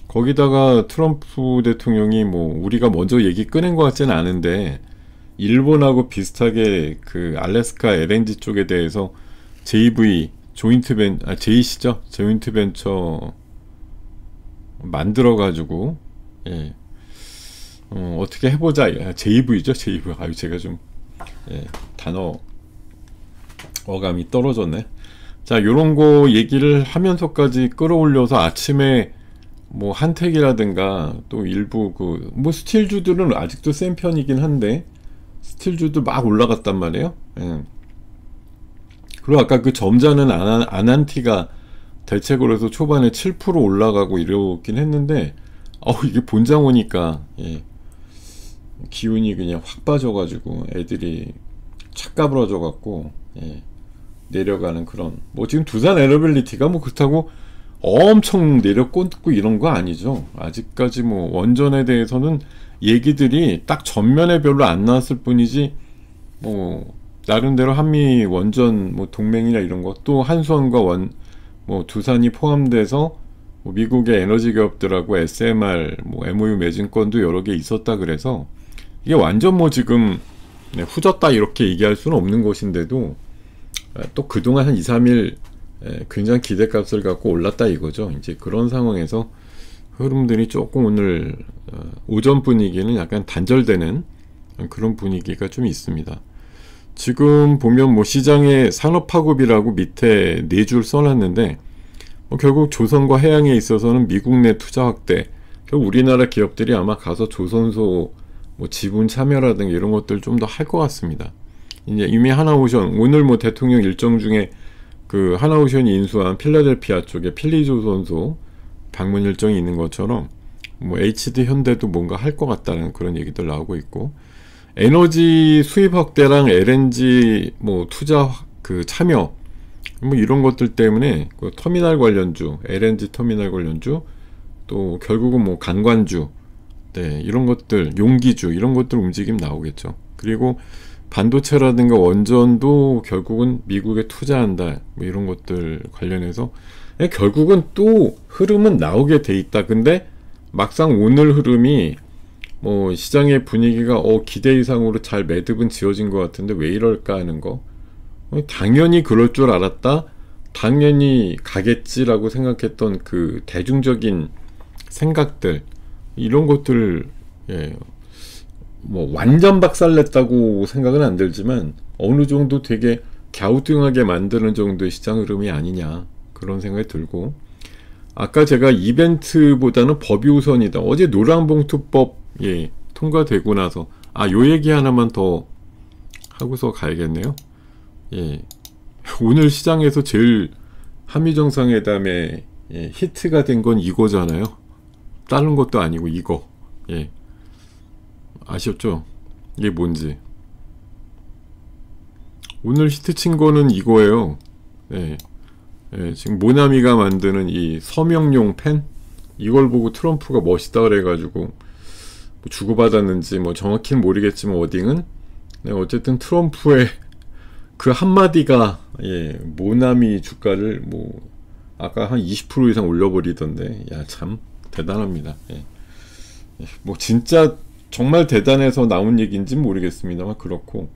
S1: 거기다가 트럼프 대통령이 우리가 먼저 얘기 꺼낸 것 같지는 않은데 일본하고 비슷하게 그 알래스카 LNG 쪽에 대해서 JV JC죠? 조인트 벤처 만들어 가지고 어떻게 해보자. JV죠? JV. 제가 좀 단어 어감이 떨어졌네. 자, 요런 거 얘기를 하면서까지 끌어올려서 아침에 한택이라든가 또 일부 스틸주들은 아직도 센 편이긴 한데 스틸주도 막 올라갔단 말이에요. 그리고 아까 그 점자는 아난티가 대책으로 해서 초반에 7% 올라가고 이러긴 했는데 이게 본장 오니까 기운이 그냥 확 빠져가지고 애들이 착 까부러져갖고 내려가는 그런 지금 두산 에너빌리티가 그렇다고 엄청 내려꽂고 이런 거 아니죠. 아직까지 원전에 대해서는 얘기들이 딱 전면에 별로 안 나왔을 뿐이지 나름대로 한미 원전 동맹이나 이런 거 또 한수원과 두산이 포함돼서 미국의 에너지 기업들하고 SMR MOU 맺은 건도 여러 개 있었다 그래서 이게 완전 지금 후졌다 이렇게 얘기할 수는 없는 것인데도 또 그동안 한 2, 3일 굉장히 기대값을 갖고 올랐다 이거죠. 이제 그런 상황에서 흐름들이 조금 오늘 오전 분위기는 약간 단절되는 그런 분위기가 좀 있습니다. 지금 보면 시장의 산업파급이라고 밑에 4줄 써놨는데 결국 조선과 해양에 있어서는 미국 내 투자 확대, 결국 우리나라 기업들이 아마 가서 조선소 지분 참여라든가 이런 것들 좀 더 할 것 같습니다. 이제 이미 하나오션 오늘 대통령 일정 중에 그 하나오션이 인수한 필라델피아 쪽에 필리조선소 방문 일정이 있는 것처럼 HD 현대도 뭔가 할 것 같다는 그런 얘기들 나오고 있고, 에너지 수입 확대랑 LNG 투자 참여 이런 것들 때문에 터미널 관련주, LNG 터미널 관련주, 또 결국은 관관주, 이런 것들, 용기주 이런 것들 움직임 나오겠죠. 그리고 반도체라든가 원전도 결국은 미국에 투자한다 이런 것들 관련해서 결국은 또 흐름은 나오게 돼 있다. 근데 막상 오늘 흐름이 시장의 분위기가 기대 이상으로 잘 매듭은 지어진 것 같은데 왜 이럴까 하는 거, 당연히 그럴 줄 알았다, 당연히 가겠지라고 생각했던 그 대중적인 생각들, 이런 것들 완전 박살냈다고 생각은 안 들지만 어느 정도 되게 갸우뚱하게 만드는 정도의 시장 흐름이 아니냐 그런 생각이 들고, 아까 제가 이벤트보다는 법이 우선이다. 어제 노란봉투법 통과되고 나서 요 얘기 하나만 더 하고서 가야겠네요. 오늘 시장에서 제일 한미정상회담에 히트가 된 건 이거잖아요. 다른 것도 아니고 이거. 아셨죠? 이게 뭔지. 오늘 히트 친 거는 이거예요. 지금 모나미가 만드는 이 서명용 펜, 이걸 보고 트럼프가 멋있다 그래가지고 주고받았는지 정확히는 모르겠지만 워딩은 어쨌든 트럼프의 그 한마디가 모나미 주가를 아까 한 20% 이상 올려버리던데, 참 대단합니다. 진짜 정말 대단해서 나온 얘기인지는 모르겠습니다만 그렇고,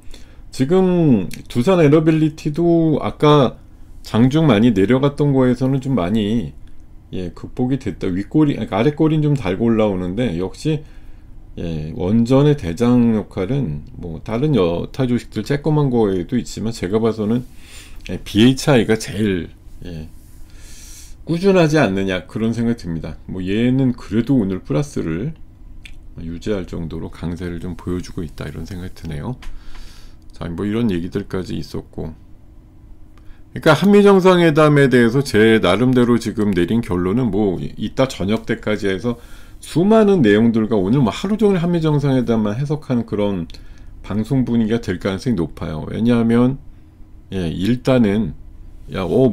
S1: 지금 두산 에너빌리티도 아까 장중 많이 내려갔던 거에서는 좀 많이 극복이 됐다. 윗꼬리, 아랫꼬리는 좀 달고 올라오는데 역시 원전의 대장 역할은 다른 여타 주식들 쬐꼬만 거에도 있지만 제가 봐서는 BHI가 제일 꾸준하지 않느냐 그런 생각이 듭니다. 얘는 그래도 오늘 플러스를 유지할 정도로 강세를 좀 보여주고 있다 이런 생각이 드네요. 자, 이런 얘기들까지 있었고, 그러니까 한미정상회담에 대해서 제 나름대로 지금 내린 결론은 이따 저녁 때까지 해서 수많은 내용들과 오늘 하루 종일 한미정상회담만 해석하는 그런 방송 분위기가 될 가능성이 높아요. 왜냐하면 예, 일단은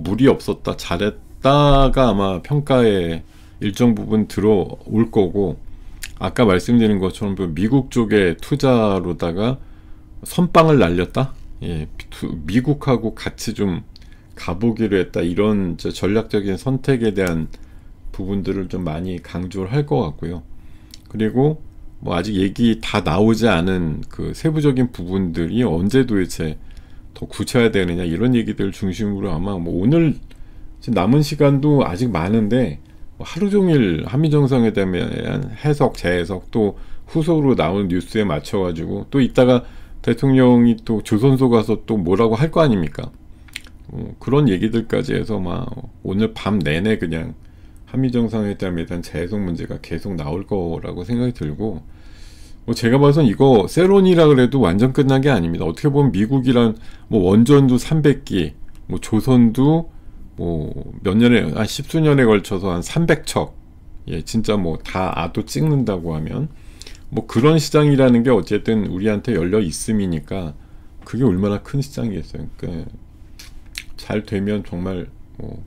S1: 무리 없었다, 잘했다가 아마 평가에 일정 부분 들어올 거고, 아까 말씀드린 것처럼 미국 쪽의 투자로다가 선빵을 날렸다? 예, 미국하고 같이 좀 가보기로 했다. 이런 전략적인 선택에 대한 부분들을 좀 많이 강조를 할 것 같고요. 그리고 뭐 아직 얘기 다 나오지 않은 그 세부적인 부분들이 언제 도대체 더 구체화되느냐, 이런 얘기들 중심으로 아마 뭐 오늘 지금 남은 시간도 아직 많은데 하루 종일 한미정상회담에 대한 해석, 재해석, 또 후속으로 나오는 뉴스에 맞춰가지고 또 이따가 대통령이 또 조선소 가서 또 뭐라고 할 거 아닙니까? 그런 얘기들까지 해서 막 오늘 밤 내내 그냥 한미정상회담에 대한 재해석 문제가 계속 나올 거라고 생각이 들고, 뭐 제가 봐선 이거 세론이라 그래도 완전 끝난 게 아닙니다. 어떻게 보면 미국이란 뭐 원전도 300기, 뭐 조선도 뭐 몇 년에, 한 십수년에 걸쳐서 한 300척, 예, 진짜 뭐 다 아도 찍는다고 하면 뭐 그런 시장이라는 게 어쨌든 우리한테 열려 있음이니까 그게 얼마나 큰 시장이겠어요. 그러니까 잘 되면 정말 뭐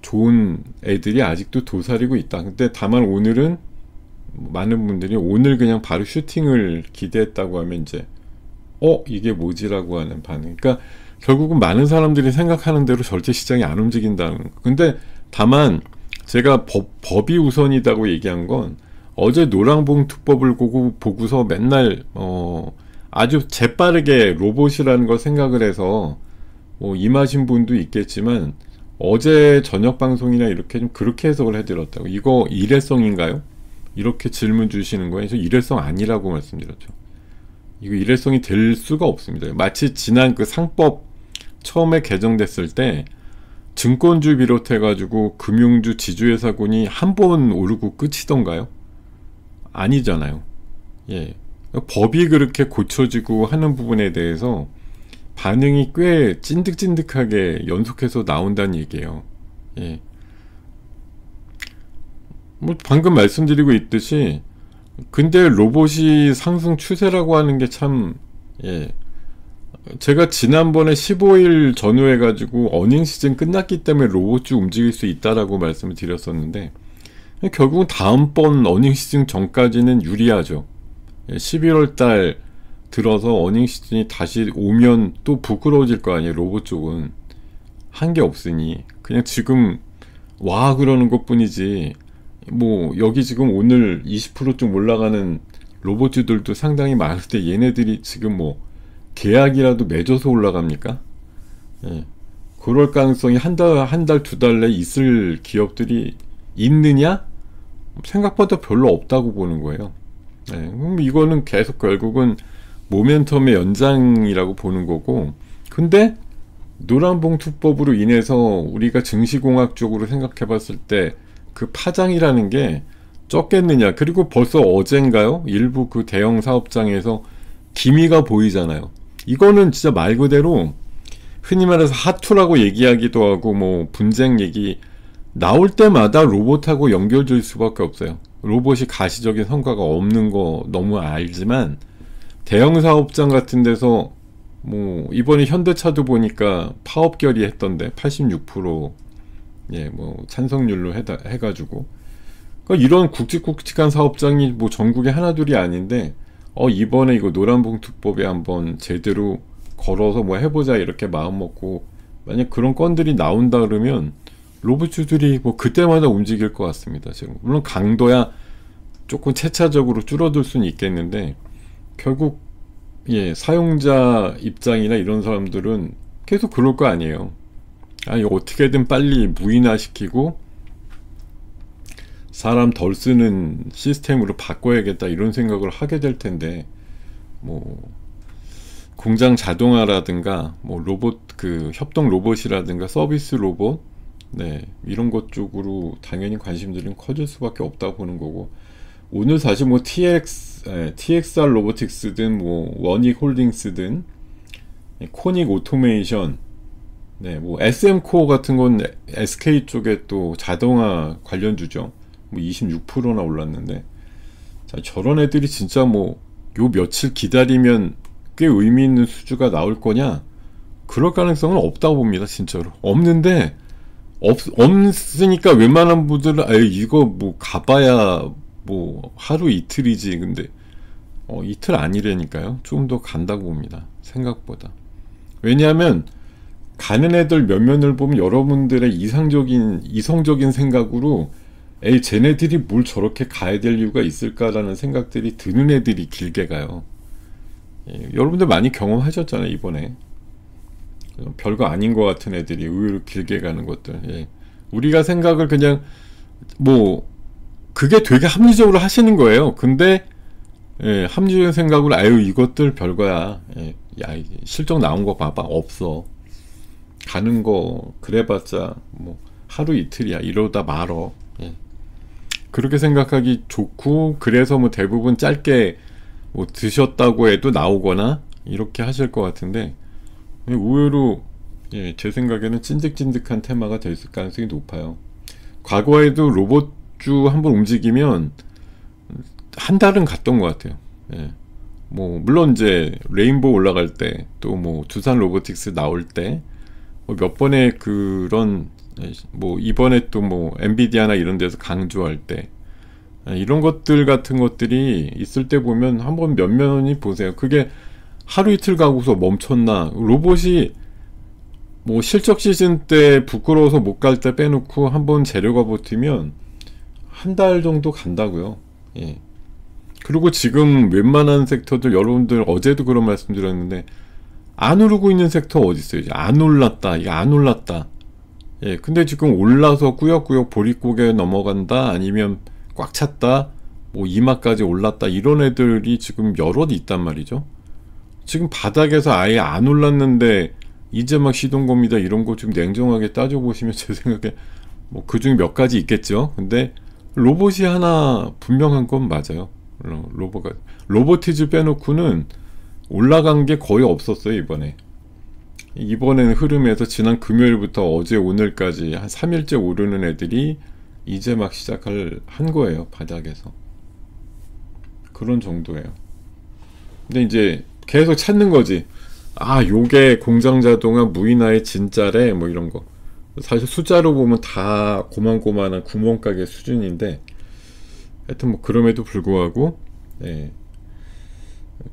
S1: 좋은 애들이 아직도 도사리고 있다. 근데 다만 오늘은 많은 분들이 오늘 그냥 바로 슈팅을 기대했다고 하면 이제 이게 뭐지라고 하는 반응. 그러니까 결국은 많은 사람들이 생각하는 대로 절대 시장이 안 움직인다는 거. 근데 다만 제가 법이 우선이다고 얘기한 건, 어제 노란봉투법을 보고서 맨날 아주 재빠르게 로봇이라는 걸 생각을 해서 뭐 임하신 분도 있겠지만, 어제 저녁 방송이나 이렇게 좀 그렇게 해석을 해드렸다고. 이거 일회성인가요? 이렇게 질문 주시는 거예요. 저 일회성 아니라고 말씀드렸죠. 이거 일회성이 될 수가 없습니다. 마치 지난 그 상법 처음에 개정됐을 때 증권주 비롯해가지고 금융주, 지주회사군이 한 번 오르고 끝이던가요? 아니잖아요. 예. 법이 그렇게 고쳐지고 하는 부분에 대해서 반응이 꽤 찐득찐득하게 연속해서 나온다는 얘기예요. 예. 뭐 방금 말씀드리고 있듯이, 근데 로봇이 상승 추세라고 하는 게 참, 예, 제가 지난번에 15일 전후해 가지고 어닝 시즌 끝났기 때문에 로봇주 움직일 수 있다라고 말씀을 드렸었는데, 결국은 다음번 어닝 시즌 전까지는 유리하죠. 11월 달 들어서 어닝 시즌이 다시 오면 또 부끄러워질 거 아니에요. 로봇 쪽은 한 게 없으니 그냥 지금 와 그러는 것 뿐이지, 뭐 여기 지금 오늘 20%좀 올라가는 로봇주들도 상당히 많은데 얘네들이 지금 뭐 계약이라도 맺어서 올라갑니까? 예. 그럴 가능성이 한 달, 두 달 내에 있을 기업들이 있느냐? 생각보다 별로 없다고 보는 거예요. 예. 그럼 이거는 계속 결국은 모멘텀의 연장이라고 보는 거고, 근데 노란봉투법으로 인해서 우리가 증시공학적으로 생각해 봤을 때 그 파장이라는 게 쪘겠느냐. 그리고 벌써 어젠가요? 일부 그 대형 사업장에서 기미가 보이잖아요. 이거는 진짜 말 그대로 흔히 말해서 핫투라고 얘기하기도 하고, 뭐 분쟁 얘기 나올 때마다 로봇하고 연결될 수밖에 없어요. 로봇이 가시적인 성과가 없는 거 너무 알지만, 대형 사업장 같은 데서 뭐 이번에 현대차도 보니까 파업 결의했던데 86% 예, 뭐 찬성률로 해가지고, 그러니까 이런 굵직굵직한 사업장이 뭐 전국에 하나둘이 아닌데, 이번에 이거 노란봉투법에 한번 제대로 걸어서 뭐 해보자 이렇게 마음 먹고 만약 그런 건들이 나온다 그러면 로봇주들이 뭐 그때마다 움직일 것 같습니다. 지금 물론 강도야 조금 차차적으로 줄어들 수는 있겠는데, 결국 예, 사용자 입장이나 이런 사람들은 계속 그럴 거 아니에요. 이거 어떻게든 빨리 무인화시키고 사람 덜 쓰는 시스템으로 바꿔야겠다 이런 생각을 하게 될 텐데, 뭐 공장 자동화라든가 뭐 로봇, 그 협동 로봇이라든가 서비스 로봇, 네, 이런 것 쪽으로 당연히 관심들은 커질 수밖에 없다고 보는 거고, 오늘 사실 뭐 TXR 로보틱스든 뭐 원익 홀딩스든 코닉 오토메이션, 네, 뭐 SM코어 같은 건 SK 쪽에 또 자동화 관련주죠. 뭐 26%나 올랐는데, 자, 저런 애들이 진짜 뭐 요 며칠 기다리면 꽤 의미 있는 수주가 나올 거냐? 그럴 가능성은 없다고 봅니다. 진짜로. 없는데 없으니까 웬만한 분들은 이거 뭐 가봐야 뭐 하루 이틀이지. 근데 이틀 아니라니까요. 좀 더 간다고 봅니다. 생각보다. 왜냐하면 가는 애들 몇몇을 보면 여러분들의 이성적인 생각으로 쟤네들이 뭘 저렇게 가야 될 이유가 있을까라는 생각들이 드는 애들이 길게 가요. 여러분들 많이 경험하셨잖아요. 이번에 별거 아닌 것 같은 애들이 의외로 길게 가는 것들. 우리가 생각을 그냥 뭐 그게 되게 합리적으로 하시는 거예요. 근데 합리적인 생각으로 이것들 별거야. 야, 실적 나온 거 봐봐. 없어. 가는 거 그래봤자 뭐 하루 이틀이야. 이러다 말어. 그렇게 생각하기 좋고, 그래서 뭐 대부분 짧게 뭐 드셨다고 해도 나오거나 이렇게 하실 것 같은데, 의외로 제 생각에는 찐득찐득한 테마가 될 가능성이 높아요. 과거에도 로봇주 한번 움직이면 한 달은 갔던 것 같아요. 뭐 물론 이제 레인보우 올라갈 때, 또 뭐 두산 로보틱스 나올 때, 몇 번의 그런 뭐 이번에 또 뭐 엔비디아나 이런 데서 강조할 때, 이런 것들 같은 것들이 있을 때 보면 한번 면면히 보세요. 그게 하루 이틀 가고서 멈췄나? 로봇이 뭐 실적 시즌 때 부끄러워서 못 갈 때 빼놓고 한번 재료가 버티면 한 달 정도 간다고요. 그리고 지금 웬만한 섹터들, 여러분들 어제도 그런 말씀 드렸는데, 안 오르고 있는 섹터 어디 있어요? 이제 안 올랐다, 이게 안 올랐다. 근데 지금 올라서 꾸역꾸역 보릿고개 넘어간다, 아니면 꽉 찼다, 뭐 이마까지 올랐다, 이런 애들이 지금 여럿 있단 말이죠. 지금 바닥에서 아예 안 올랐는데 이제 막 시동겁니다, 이런 거 좀 냉정하게 따져보시면 제 생각에 뭐 그중에 몇 가지 있겠죠. 근데 로봇이 하나 분명한 건 맞아요. 로보티즈 빼놓고는 올라간 게 거의 없었어요. 이번에는 흐름에서 지난 금요일부터 어제 오늘까지 한 3일째 오르는 애들이 이제 막 한 거예요. 바닥에서. 그런 정도예요. 근데 이제 계속 찾는 거지. 요게 공장자동화 무인화의 진짜래, 뭐 이런 거. 사실 숫자로 보면 다 고만고만한 구멍가게 수준인데, 하여튼 뭐 그럼에도 불구하고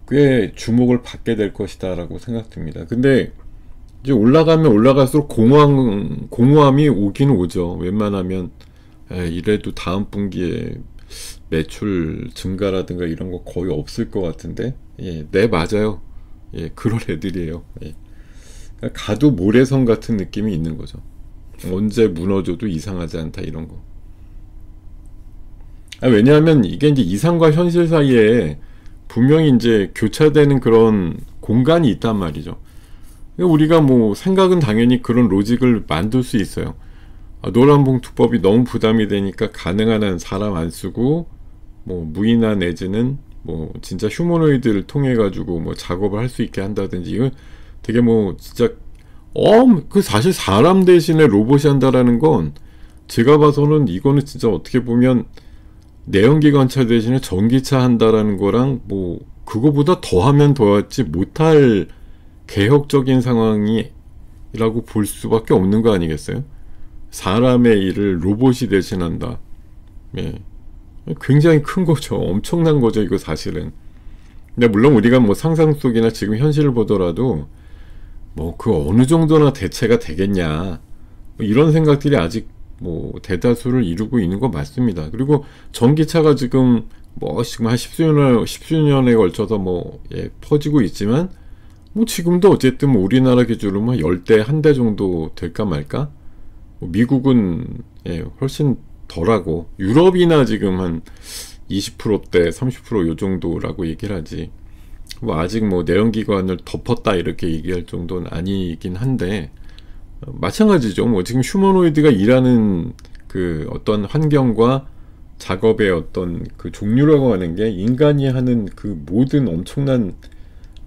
S1: 꽤 주목을 받게 될 것이다 라고 생각됩니다. 근데 이제 올라가면 올라갈수록 공허함이 오긴 오죠. 웬만하면 이래도 다음 분기에 매출 증가라든가 이런 거 거의 없을 것 같은데, 네, 맞아요. 그럴 애들이에요. 그러니까 가도 모래성 같은 느낌이 있는 거죠. 언제 무너져도 이상하지 않다, 이런 거. 왜냐하면 이게 이제 이상과 현실 사이에 분명히 이제 교차되는 그런 공간이 있단 말이죠. 우리가 뭐 생각은 당연히 그런 로직을 만들 수 있어요. 노란봉투법이 너무 부담이 되니까 가능한 한 사람 안 쓰고, 뭐 무인화 내지는 뭐 진짜 휴머노이드를 통해 가지고 뭐 작업을 할 수 있게 한다든지, 이거 되게 뭐 진짜 그 사실 사람 대신에 로봇이 한다라는 건 제가 봐서는 이거는 진짜 어떻게 보면 내연기관차 대신에 전기차 한다라는 거랑 뭐 그거보다 더하면 더하지 못할 개혁적인 상황이라고 볼 수밖에 없는 거 아니겠어요? 사람의 일을 로봇이 대신한다. 굉장히 큰 거죠. 엄청난 거죠, 이거 사실은. 근데 물론 우리가 뭐 상상 속이나 지금 현실을 보더라도 뭐 그 어느 정도나 대체가 되겠냐, 뭐 이런 생각들이 아직 뭐 대다수를 이루고 있는 거 맞습니다. 그리고 전기차가 지금 한 십수년에 걸쳐서 퍼지고 있지만, 뭐 지금도 어쨌든 뭐 우리나라 기준으로 뭐 10대 1대 정도 될까 말까? 미국은 훨씬 덜하고, 유럽이나 지금 한 20%대 30% 요 정도라고 얘기를 하지, 뭐 아직 뭐 내연기관을 덮었다 이렇게 얘기할 정도는 아니긴 한데, 마찬가지죠. 뭐 지금 휴머노이드가 일하는 그 어떤 환경과 작업의 어떤 그 종류라고 하는 게 인간이 하는 그 모든 엄청난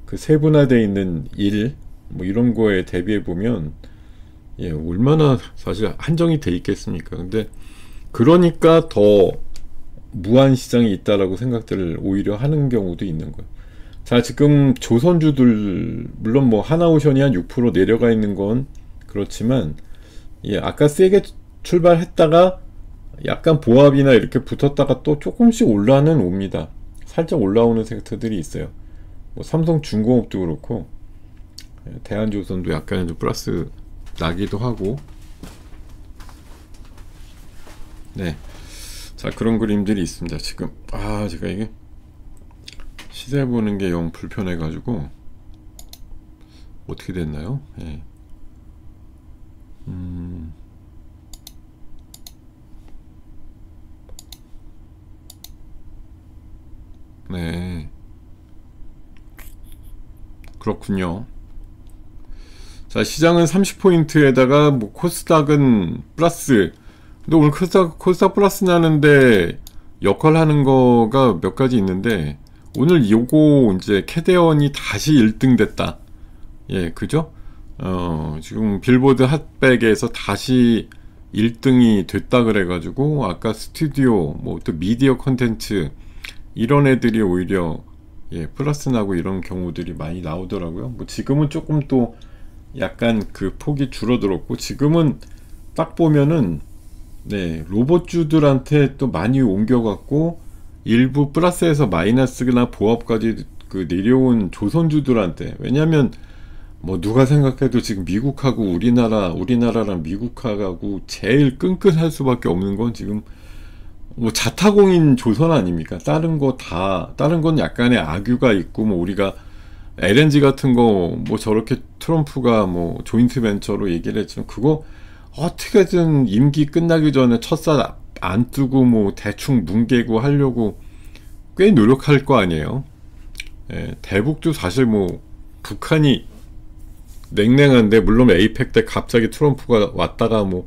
S1: 그 세분화되어 있는 일, 뭐 이런 거에 대비해 보면 얼마나 사실 한정이 돼 있겠습니까. 근데 그러니까 더 무한 시장이 있다라고 생각들을 오히려 하는 경우도 있는 거예요. 자, 지금 조선주들 물론 뭐 하나오션이 한 6% 내려가 있는 건 그렇지만, 예, 아까 세게 출발했다가 약간 보합이나 이렇게 붙었다가 또 조금씩 올라는 옵니다. 살짝 올라오는 섹터들이 있어요. 뭐 삼성중공업도 그렇고, 예, 대한조선도 약간 좀 플러스 나기도 하고. 네, 자, 그런 그림들이 있습니다. 지금 제가 이게 시세 보는 게 영 불편해 가지고 어떻게 됐나요? 예. 네, 그렇군요. 자, 시장은 30포인트에다가 뭐 코스닥은 플러스. 근데 오늘 코스닥 플러스 나는데 역할 하는 거가 몇 가지 있는데, 오늘 요거 이제 캐대언이 다시 1등 됐다. 예, 그죠? 지금 빌보드 핫백에서 다시 1등이 됐다 그래가지고, 아까 스튜디오, 뭐 또 미디어 컨텐츠, 이런 애들이 오히려, 예, 플러스 나고 이런 경우들이 많이 나오더라고요. 뭐 지금은 조금 또 약간 그 폭이 줄어들었고, 지금은 딱 보면은, 네, 로봇주들한테 또 많이 옮겨갔고, 일부 플러스에서 마이너스나 보합까지 그 내려온 조선주들한테, 왜냐면 뭐 누가 생각해도 지금 미국하고 우리나라랑 미국하고 제일 끈끈할 수밖에 없는 건 지금 뭐 자타공인 조선 아닙니까? 다른 건 약간의 악유가 있고, 뭐 우리가 LNG 같은 거 뭐 저렇게 트럼프가 뭐 조인트 벤처로 얘기를 했지만, 그거 어떻게든 임기 끝나기 전에 첫살 안 뜨고 뭐 대충 뭉개고 하려고 꽤 노력할 거 아니에요. 예, 대북도 사실 뭐 북한이 냉랭한데, 물론 에이펙 때 갑자기 트럼프가 왔다가 뭐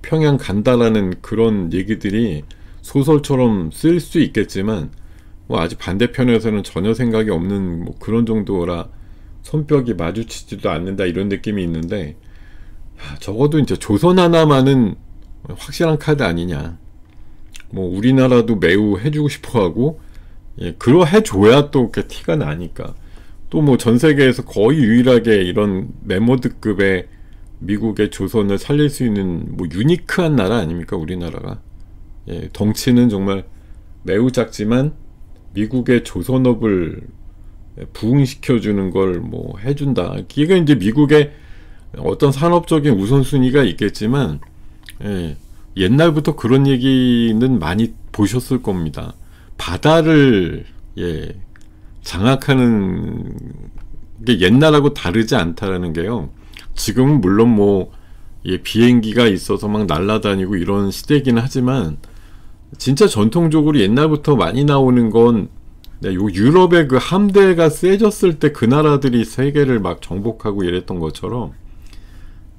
S1: 평양 간다라는 그런 얘기들이 소설처럼 쓰일 수 있겠지만, 뭐 아직 반대편에서는 전혀 생각이 없는 뭐 그런 정도라 손뼉이 마주치지도 않는다, 이런 느낌이 있는데, 적어도 이제 조선 하나만은 확실한 카드 아니냐. 뭐 우리나라도 매우 해주고 싶어하고, 예, 그러 해줘야 또 그 티가 나니까. 또 뭐 전 세계에서 거의 유일하게 이런 메모드급의 미국의 조선을 살릴 수 있는 뭐 유니크한 나라 아닙니까, 우리나라가. 예, 덩치는 정말 매우 작지만 미국의 조선업을 부흥시켜주는 걸 뭐 해준다. 이게 이제 미국의 어떤 산업적인 우선순위가 있겠지만, 예, 옛날부터 그런 얘기는 많이 보셨을 겁니다. 바다를, 예, 장악하는 게 옛날하고 다르지 않다라는 게요. 지금은 물론 뭐, 예, 비행기가 있어서 막 날아다니고 이런 시대이긴 하지만, 진짜 전통적으로 옛날부터 많이 나오는 건, 네, 요 유럽의 그 함대가 세졌을 때 그 나라들이 세계를 막 정복하고 이랬던 것처럼,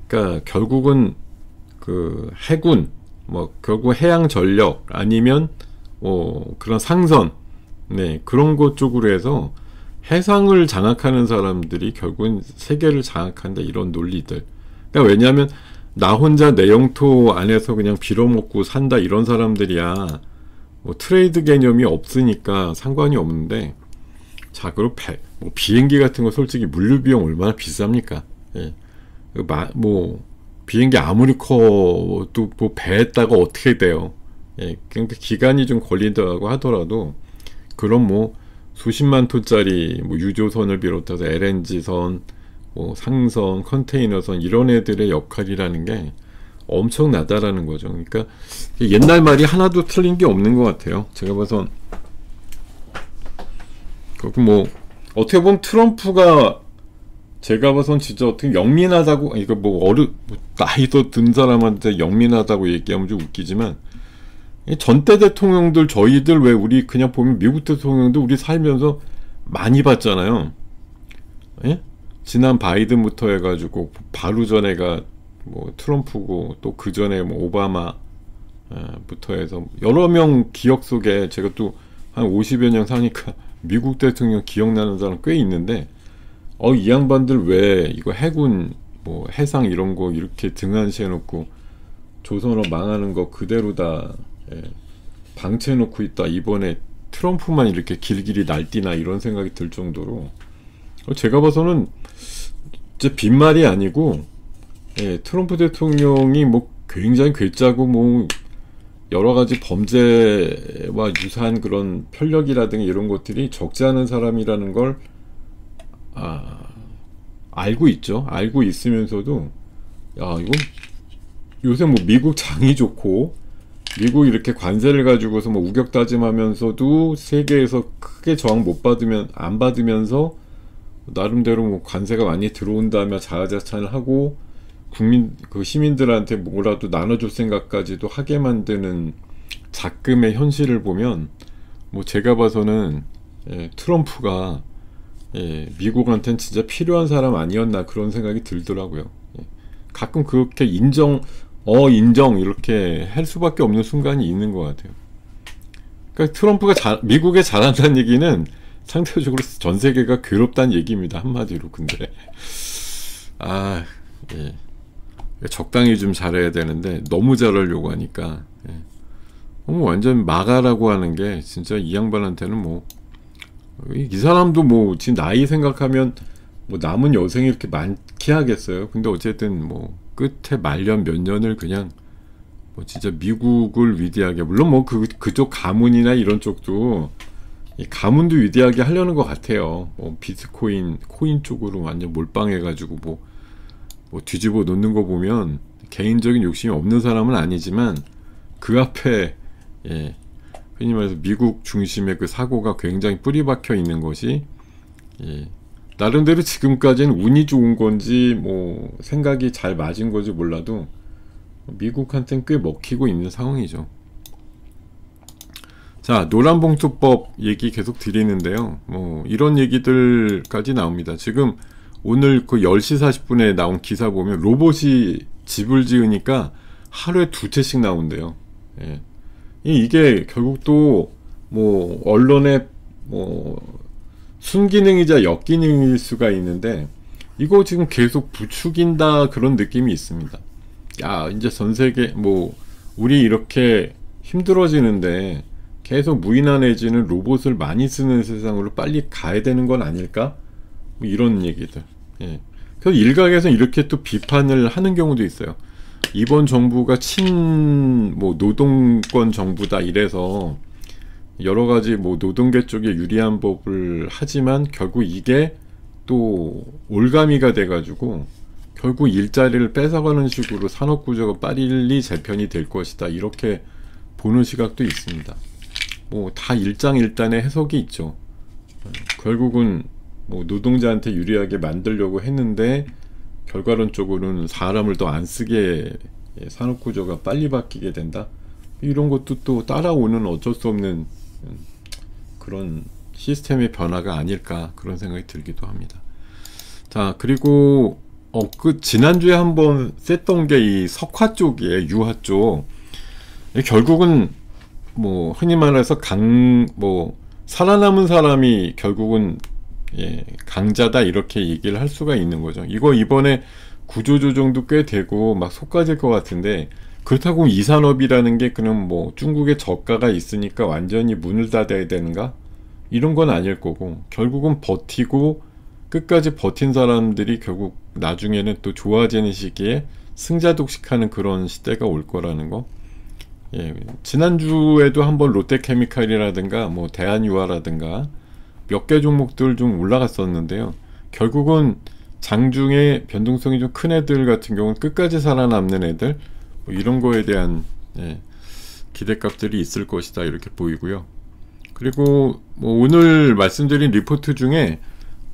S1: 그러니까 결국은 그 해군, 뭐 결국 해양 전력 아니면 그런 상선, 네, 그런 것 쪽으로 해서 해상을 장악하는 사람들이 결국은 세계를 장악한다, 이런 논리들. 그러니까 왜냐하면 나 혼자 내 영토 안에서 그냥 빌어먹고 산다, 이런 사람들이야 뭐 트레이드 개념이 없으니까 상관이 없는데, 자, 그리고 뭐 비행기 같은 거 솔직히 물류 비용 얼마나 비쌉니까? 예. 뭐 비행기 아무리 커도 뭐 배에다가 어떻게 돼요? 예, 그러니까 기간이 좀 걸리더라고 하더라도, 그럼 뭐 수십만 톤짜리 뭐 유조선을 비롯해서 LNG선, 뭐 상선, 컨테이너선, 이런 애들의 역할이라는 게 엄청나다라는 거죠. 그러니까 옛날 말이 하나도 틀린 게 없는 것 같아요. 제가 봐선. 그리고 뭐 어떻게 보면 트럼프가, 제가 봐선 진짜 어떻게 영민하다고, 이거 뭐 나이도 든 사람한테 영민하다고 얘기하면 좀 웃기지만, 전대 대통령들, 저희들 왜 우리 그냥 보면 미국 대통령도 우리 살면서 많이 봤잖아요. 예? 지난 바이든부터 해가지고 바로 전에가 뭐 트럼프고, 또 그 전에 뭐 오바마부터 해서 여러 명 기억 속에, 제가 또 한 50여 년 사니까 미국 대통령 기억나는 사람 꽤 있는데, 이 양반들 왜 이거 해군, 뭐 해상 이런 거 이렇게 등한시해 놓고 조선업 망하는 거 그대로 다, 예, 방치해 놓고 있다, 이번에 트럼프만 이렇게 길길이 날뛰나 이런 생각이 들 정도로 제가 봐서는 진짜 빈말이 아니고 트럼프 대통령이 뭐 굉장히 괴짜고 뭐 여러가지 범죄와 유사한 그런 편력이라든가 이런 것들이 적지 않은 사람이라는 걸 알고 있죠. 알고 있으면서도 이건 요새 뭐 미국 장이 좋고 미국 이렇게 관세를 가지고서 뭐 우격다짐하면서도 세계에서 크게 저항 안 받으면서 나름대로 뭐 관세가 많이 들어온다며 자화자찬을 하고 시민들한테 뭐라도 나눠줄 생각까지도 하게 만드는 작금의 현실을 보면 뭐 제가 봐서는 트럼프가 미국한테는 진짜 필요한 사람 아니었나 그런 생각이 들더라고요. 가끔 그렇게 인정 이렇게 할 수밖에 없는 순간이 있는 것 같아요. 그러니까 트럼프가 미국에 잘한다는 얘기는 상대적으로 전 세계가 괴롭다는 얘기입니다. 한마디로. 근데 적당히 좀 잘해야 되는데 너무 잘하려고 하니까 완전 마가라고 하는 게 진짜 이 양반한테는 뭐 이 사람도 뭐 지금 나이 생각하면 뭐 남은 여생이 이렇게 많게 하겠어요. 근데 어쨌든 뭐 끝에 말년 몇 년을 그냥 뭐 진짜 미국을 위대하게, 물론 뭐 그쪽 가문이나 이런 쪽도 이 가문도 위대하게 하려는 것 같아요. 뭐 비트코인 코인 쪽으로 완전 몰빵해가지고 뭐 뒤집어 놓는 거 보면 개인적인 욕심이 없는 사람은 아니지만 그 앞에 흔히 말해서 미국 중심의 그 사고가 굉장히 뿌리 박혀 있는 것이 나름대로 지금까지는 운이 좋은 건지 뭐 생각이 잘 맞은 건지 몰라도 미국한테는 꽤 먹히고 있는 상황이죠. 자, 노란봉투법 얘기 계속 드리는데요. 뭐 이런 얘기들까지 나옵니다. 지금 오늘 그 10시 40분에 나온 기사 보면 로봇이 집을 지으니까 하루에 2채씩 나온대요. 이게 결국 또 뭐 언론의 뭐 순기능이자 역기능일 수가 있는데 이거 지금 계속 부추긴다 그런 느낌이 있습니다. 이제 전 세계 뭐 우리 이렇게 힘들어지는데 계속 무인화내지는 로봇을 많이 쓰는 세상으로 빨리 가야 되는 건 아닐까? 뭐 이런 얘기들. 그래서 일각에서는 이렇게 또 비판을 하는 경우도 있어요. 이번 정부가 뭐 노동권 정부다 이래서 여러가지 뭐 노동계 쪽에 유리한 법을 하지만 결국 이게 또 올가미가 돼가지고 결국 일자리를 뺏어가는 식으로 산업구조가 빨리 재편이 될 것이다 이렇게 보는 시각도 있습니다. 뭐 다 일장일단의 해석이 있죠. 결국은 뭐 노동자한테 유리하게 만들려고 했는데 결과론적으로는 사람을 더 안 쓰게 산업구조가 빨리 바뀌게 된다. 이런 것도 또 따라오는 어쩔 수 없는 그런 시스템의 변화가 아닐까 그런 생각이 들기도 합니다. 자, 그리고 지난주에 한번 셌던 게 이 석화 쪽이에요. 유화 쪽. 결국은 뭐 흔히 말해서 살아남은 사람이 결국은 강자다 이렇게 얘기를 할 수가 있는 거죠. 이거 이번에 구조조정도 꽤 되고 막 속가질 것 같은데 그렇다고 이 산업이라는 게 그냥 뭐 중국에 저가가 있으니까 완전히 문을 닫아야 되는가? 이런 건 아닐 거고 결국은 버티고 끝까지 버틴 사람들이 결국 나중에는 또 좋아지는 시기에 승자독식하는 그런 시대가 올 거라는 거. 지난주에도 한번 롯데케미칼이라든가 뭐 대한유화라든가 몇 개 종목들 좀 올라갔었는데요. 결국은 장중에 변동성이 좀 큰 애들 같은 경우는 끝까지 살아남는 애들 뭐 이런 거에 대한 기대값들이 있을 것이다 이렇게 보이고요. 그리고 뭐 오늘 말씀드린 리포트 중에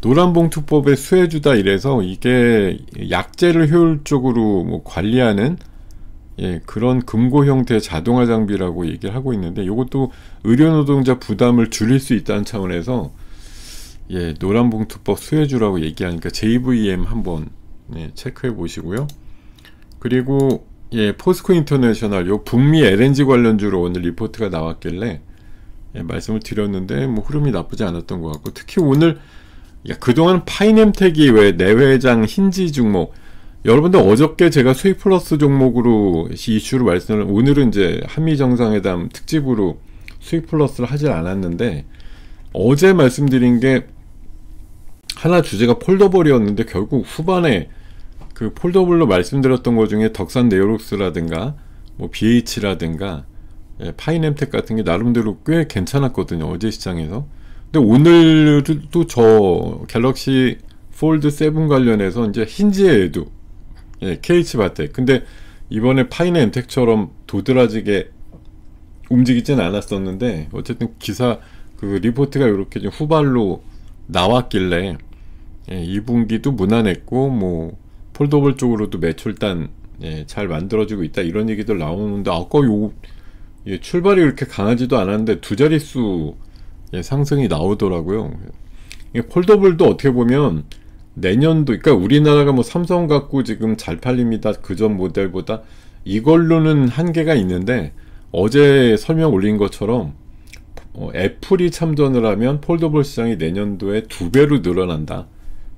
S1: 노란봉투법의 수혜주다 이래서 이게 약재를 효율적으로 뭐 관리하는 그런 금고 형태의 자동화 장비라고 얘기를 하고 있는데 이것도 의료노동자 부담을 줄일 수 있다는 차원에서 노란봉투법 수혜주라고 얘기하니까 JVM 한번 체크해 보시고요. 그리고 포스코 인터내셔널 요 북미 LNG 관련주로 오늘 리포트가 나왔길래 말씀을 드렸는데 뭐 흐름이 나쁘지 않았던 것 같고 특히 오늘 그동안 파이넴텍이 왜 내외장 힌지 종목 여러분들 어저께 제가 수익 플러스 종목으로 이슈를 말씀을 오늘은 이제 한미 정상회담 특집으로 수익 플러스를 하질 않았는데, 어제 말씀드린 게 하나 주제가 폴더블이었는데 결국 후반에 그 폴더블로 말씀드렸던 것 중에 덕산 네오룩스라든가 뭐 BH라든가 파이nem텍 같은 게 나름대로 꽤 괜찮았거든요, 어제 시장에서. 근데 오늘도 저 갤럭시 폴드 7 관련해서 이제 힌지에도 KH바텍, 근데 이번에 파이nem텍처럼 도드라지게 움직이진 않았었는데, 어쨌든 기사 그 리포트가 이렇게 좀 후발로 나왔길래 2분기도 무난했고 뭐 폴더블 쪽으로도 매출단 잘 만들어지고 있다, 이런 얘기들 나오는데, 아까 출발이 그렇게 강하지도 않았는데 두 자릿수 상승이 나오더라고요. 폴더블도 어떻게 보면 내년도, 그러니까 우리나라가 뭐 삼성 갖고 지금 잘 팔립니다, 그전 모델보다, 이걸로는 한계가 있는데, 어제 설명 올린 것처럼 애플이 참전을 하면 폴더블 시장이 내년도에 2배로 늘어난다,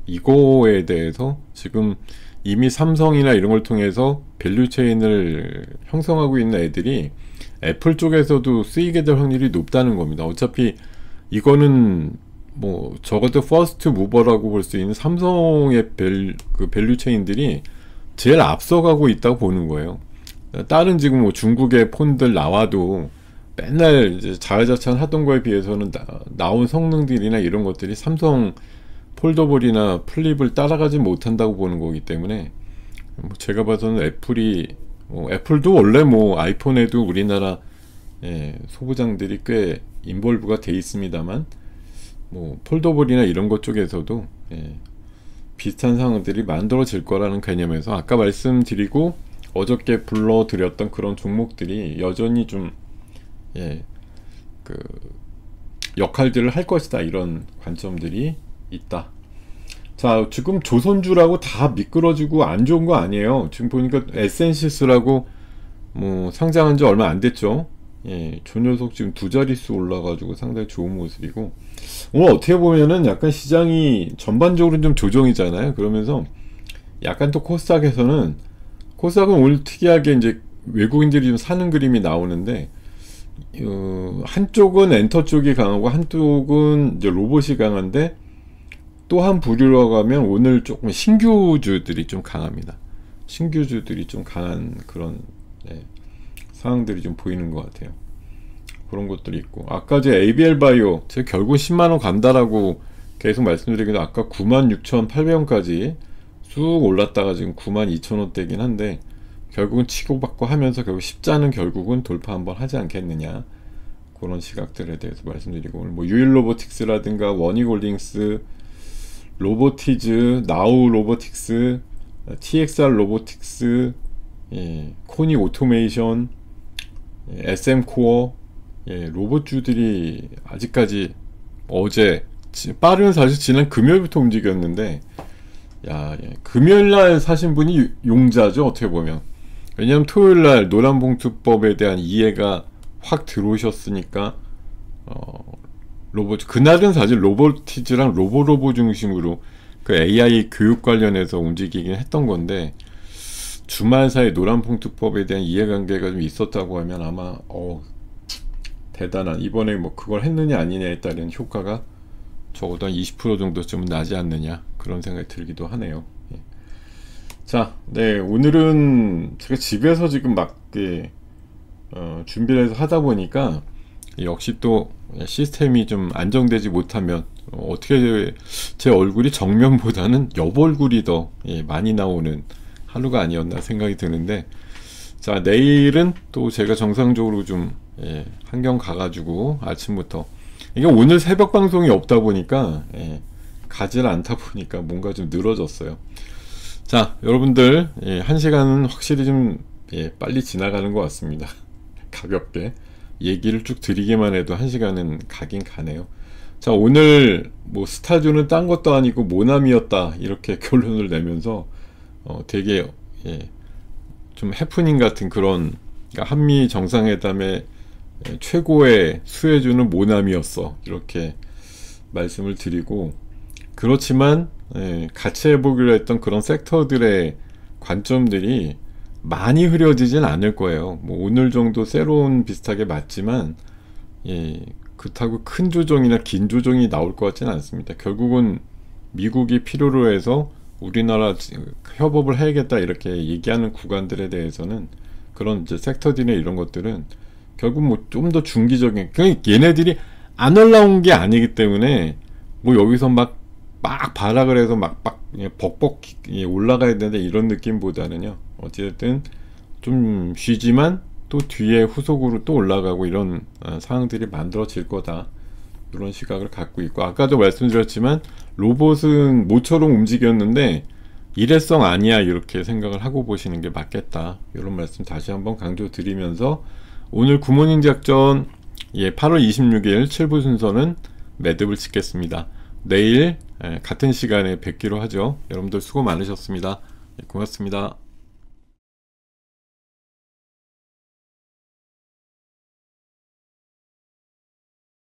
S1: 이거에 대해서 지금 이미 삼성이나 이런 걸 통해서 밸류체인을 형성하고 있는 애들이 애플 쪽에서도 쓰이게 될 확률이 높다는 겁니다. 어차피 이거는 뭐 적어도 퍼스트 무버라고 볼 수 있는 삼성의 밸류체인들이 제일 앞서가고 있다고 보는 거예요. 다른 지금 뭐 중국의 폰들 나와도 맨날 이제 자회자찬 하던 거에 비해서는 나온 성능들이나 이런 것들이 삼성 폴더블이나 플립을 따라가지 못한다고 보는 거기 때문에, 뭐 제가 봐서는 애플도 원래 뭐 아이폰에도 우리나라 소부장들이 꽤 인볼브가 돼 있습니다만, 뭐 폴더블이나 이런 것 쪽에서도 비슷한 상황들이 만들어질 거라는 개념에서 아까 말씀드리고 어저께 불러드렸던 그런 종목들이 여전히 좀 그 역할들을 할 것이다, 이런 관점들이 있다. 자, 지금 조선주라고 다 미끄러지고 안 좋은 거 아니에요. 지금 보니까 에센시스라고 뭐 상장한 지 얼마 안 됐죠. 저 녀석 지금 두 자릿수 올라가지고 상당히 좋은 모습이고, 오늘 어떻게 보면은 약간 시장이 전반적으로 좀 조정이잖아요. 그러면서 약간 또 코스닥은 오늘 특이하게 이제 외국인들이 좀 사는 그림이 나오는데, 한쪽은 엔터 쪽이 강하고 한쪽은 이제 로봇이 강한데, 또 한 부류로 가면 오늘 조금 신규주들이 좀 강합니다. 신규주들이 좀 강한 그런 상황들이 좀 보이는 것 같아요. 그런 것들이 있고, 아까 제 ABL 바이오 제가 결국 10만원 간다라고 계속 말씀드리기도, 아까 96,800원까지 쑥 올랐다가 지금 92,000원대긴 한데, 결국은 치고받고 하면서 결국 십자는 결국은 돌파 한번 하지 않겠느냐, 그런 시각들에 대해서 말씀드리고, 오늘 뭐 유일로보틱스라든가 원익홀딩스, 로보티즈, 나우 로보틱스, TXR 로보틱스, 코니 오토메이션, SM코어, 로봇주들이 아직까지 어제 빠르면 사실 지난 금요일부터 움직였는데, 금요일날 사신 분이 용자죠, 어떻게 보면. 왜냐면 토요일날 노란봉투법에 대한 이해가 확 들어오셨으니까, 그날은 사실 로보티즈랑 로보 중심으로 그 AI 교육 관련해서 움직이긴 했던 건데, 주말 사이 노란봉투법에 대한 이해관계가 좀 있었다고 하면 아마 대단한, 이번에 뭐 그걸 했느냐 아니냐에 따른 효과가 적어도 한 20% 정도쯤은 나지 않느냐, 그런 생각이 들기도 하네요. 자, 오늘은 제가 집에서 지금 막 준비를 해서 하다 보니까, 역시 또 시스템이 좀 안정되지 못하면 어떻게 제 얼굴이 정면보다는 옆 얼굴이 더 많이 나오는 하루가 아니었나 생각이 드는데, 자, 내일은 또 제가 정상적으로 좀 한경 가가지고 아침부터, 이게 오늘 새벽 방송이 없다 보니까 가지를 않다 보니까 뭔가 좀 늘어졌어요. 자, 여러분들 1시간은 확실히 좀 빨리 지나가는 것 같습니다. 가볍게 얘기를 쭉 드리기만 해도 1시간은 가긴 가네요. 자, 오늘 뭐 스타주는 딴 것도 아니고 모남이었다, 이렇게 결론을 내면서 되게 좀 해프닝 같은 그런, 그러니까 한미 정상회담의 최고의 수혜주는 모남이었어, 이렇게 말씀을 드리고, 그렇지만 같이 해보기로 했던 그런 섹터들의 관점들이 많이 흐려지진 않을 거예요. 뭐 오늘 정도 세론 비슷하게 맞지만, 예, 그렇다고 큰 조정이나 긴 조정이 나올 것 같지는 않습니다. 결국은 미국이 필요로 해서 우리나라 협업을 해야겠다 이렇게 얘기하는 구간들에 대해서는 그런 이제 섹터들이나 이런 것들은 결국 뭐 좀 더 중기적인, 그러니까 얘네들이 안 올라온 게 아니기 때문에 뭐 여기서 막 발악을 해서 막 벅벅 올라가야 되는데 이런 느낌보다는요, 어찌됐든 좀 쉬지만 또 뒤에 후속으로 또 올라가고 이런 상황들이 만들어질 거다, 이런 시각을 갖고 있고, 아까도 말씀드렸지만 로봇은 모처럼 움직였는데 일회성 아니야, 이렇게 생각을 하고 보시는 게 맞겠다, 이런 말씀 다시 한번 강조드리면서 오늘 굿모닝 작전 8월 26일 7부 순서는 매듭을 짓겠습니다. 내일 같은 시간에 뵙기로 하죠. 여러분들 수고 많으셨습니다. 고맙습니다.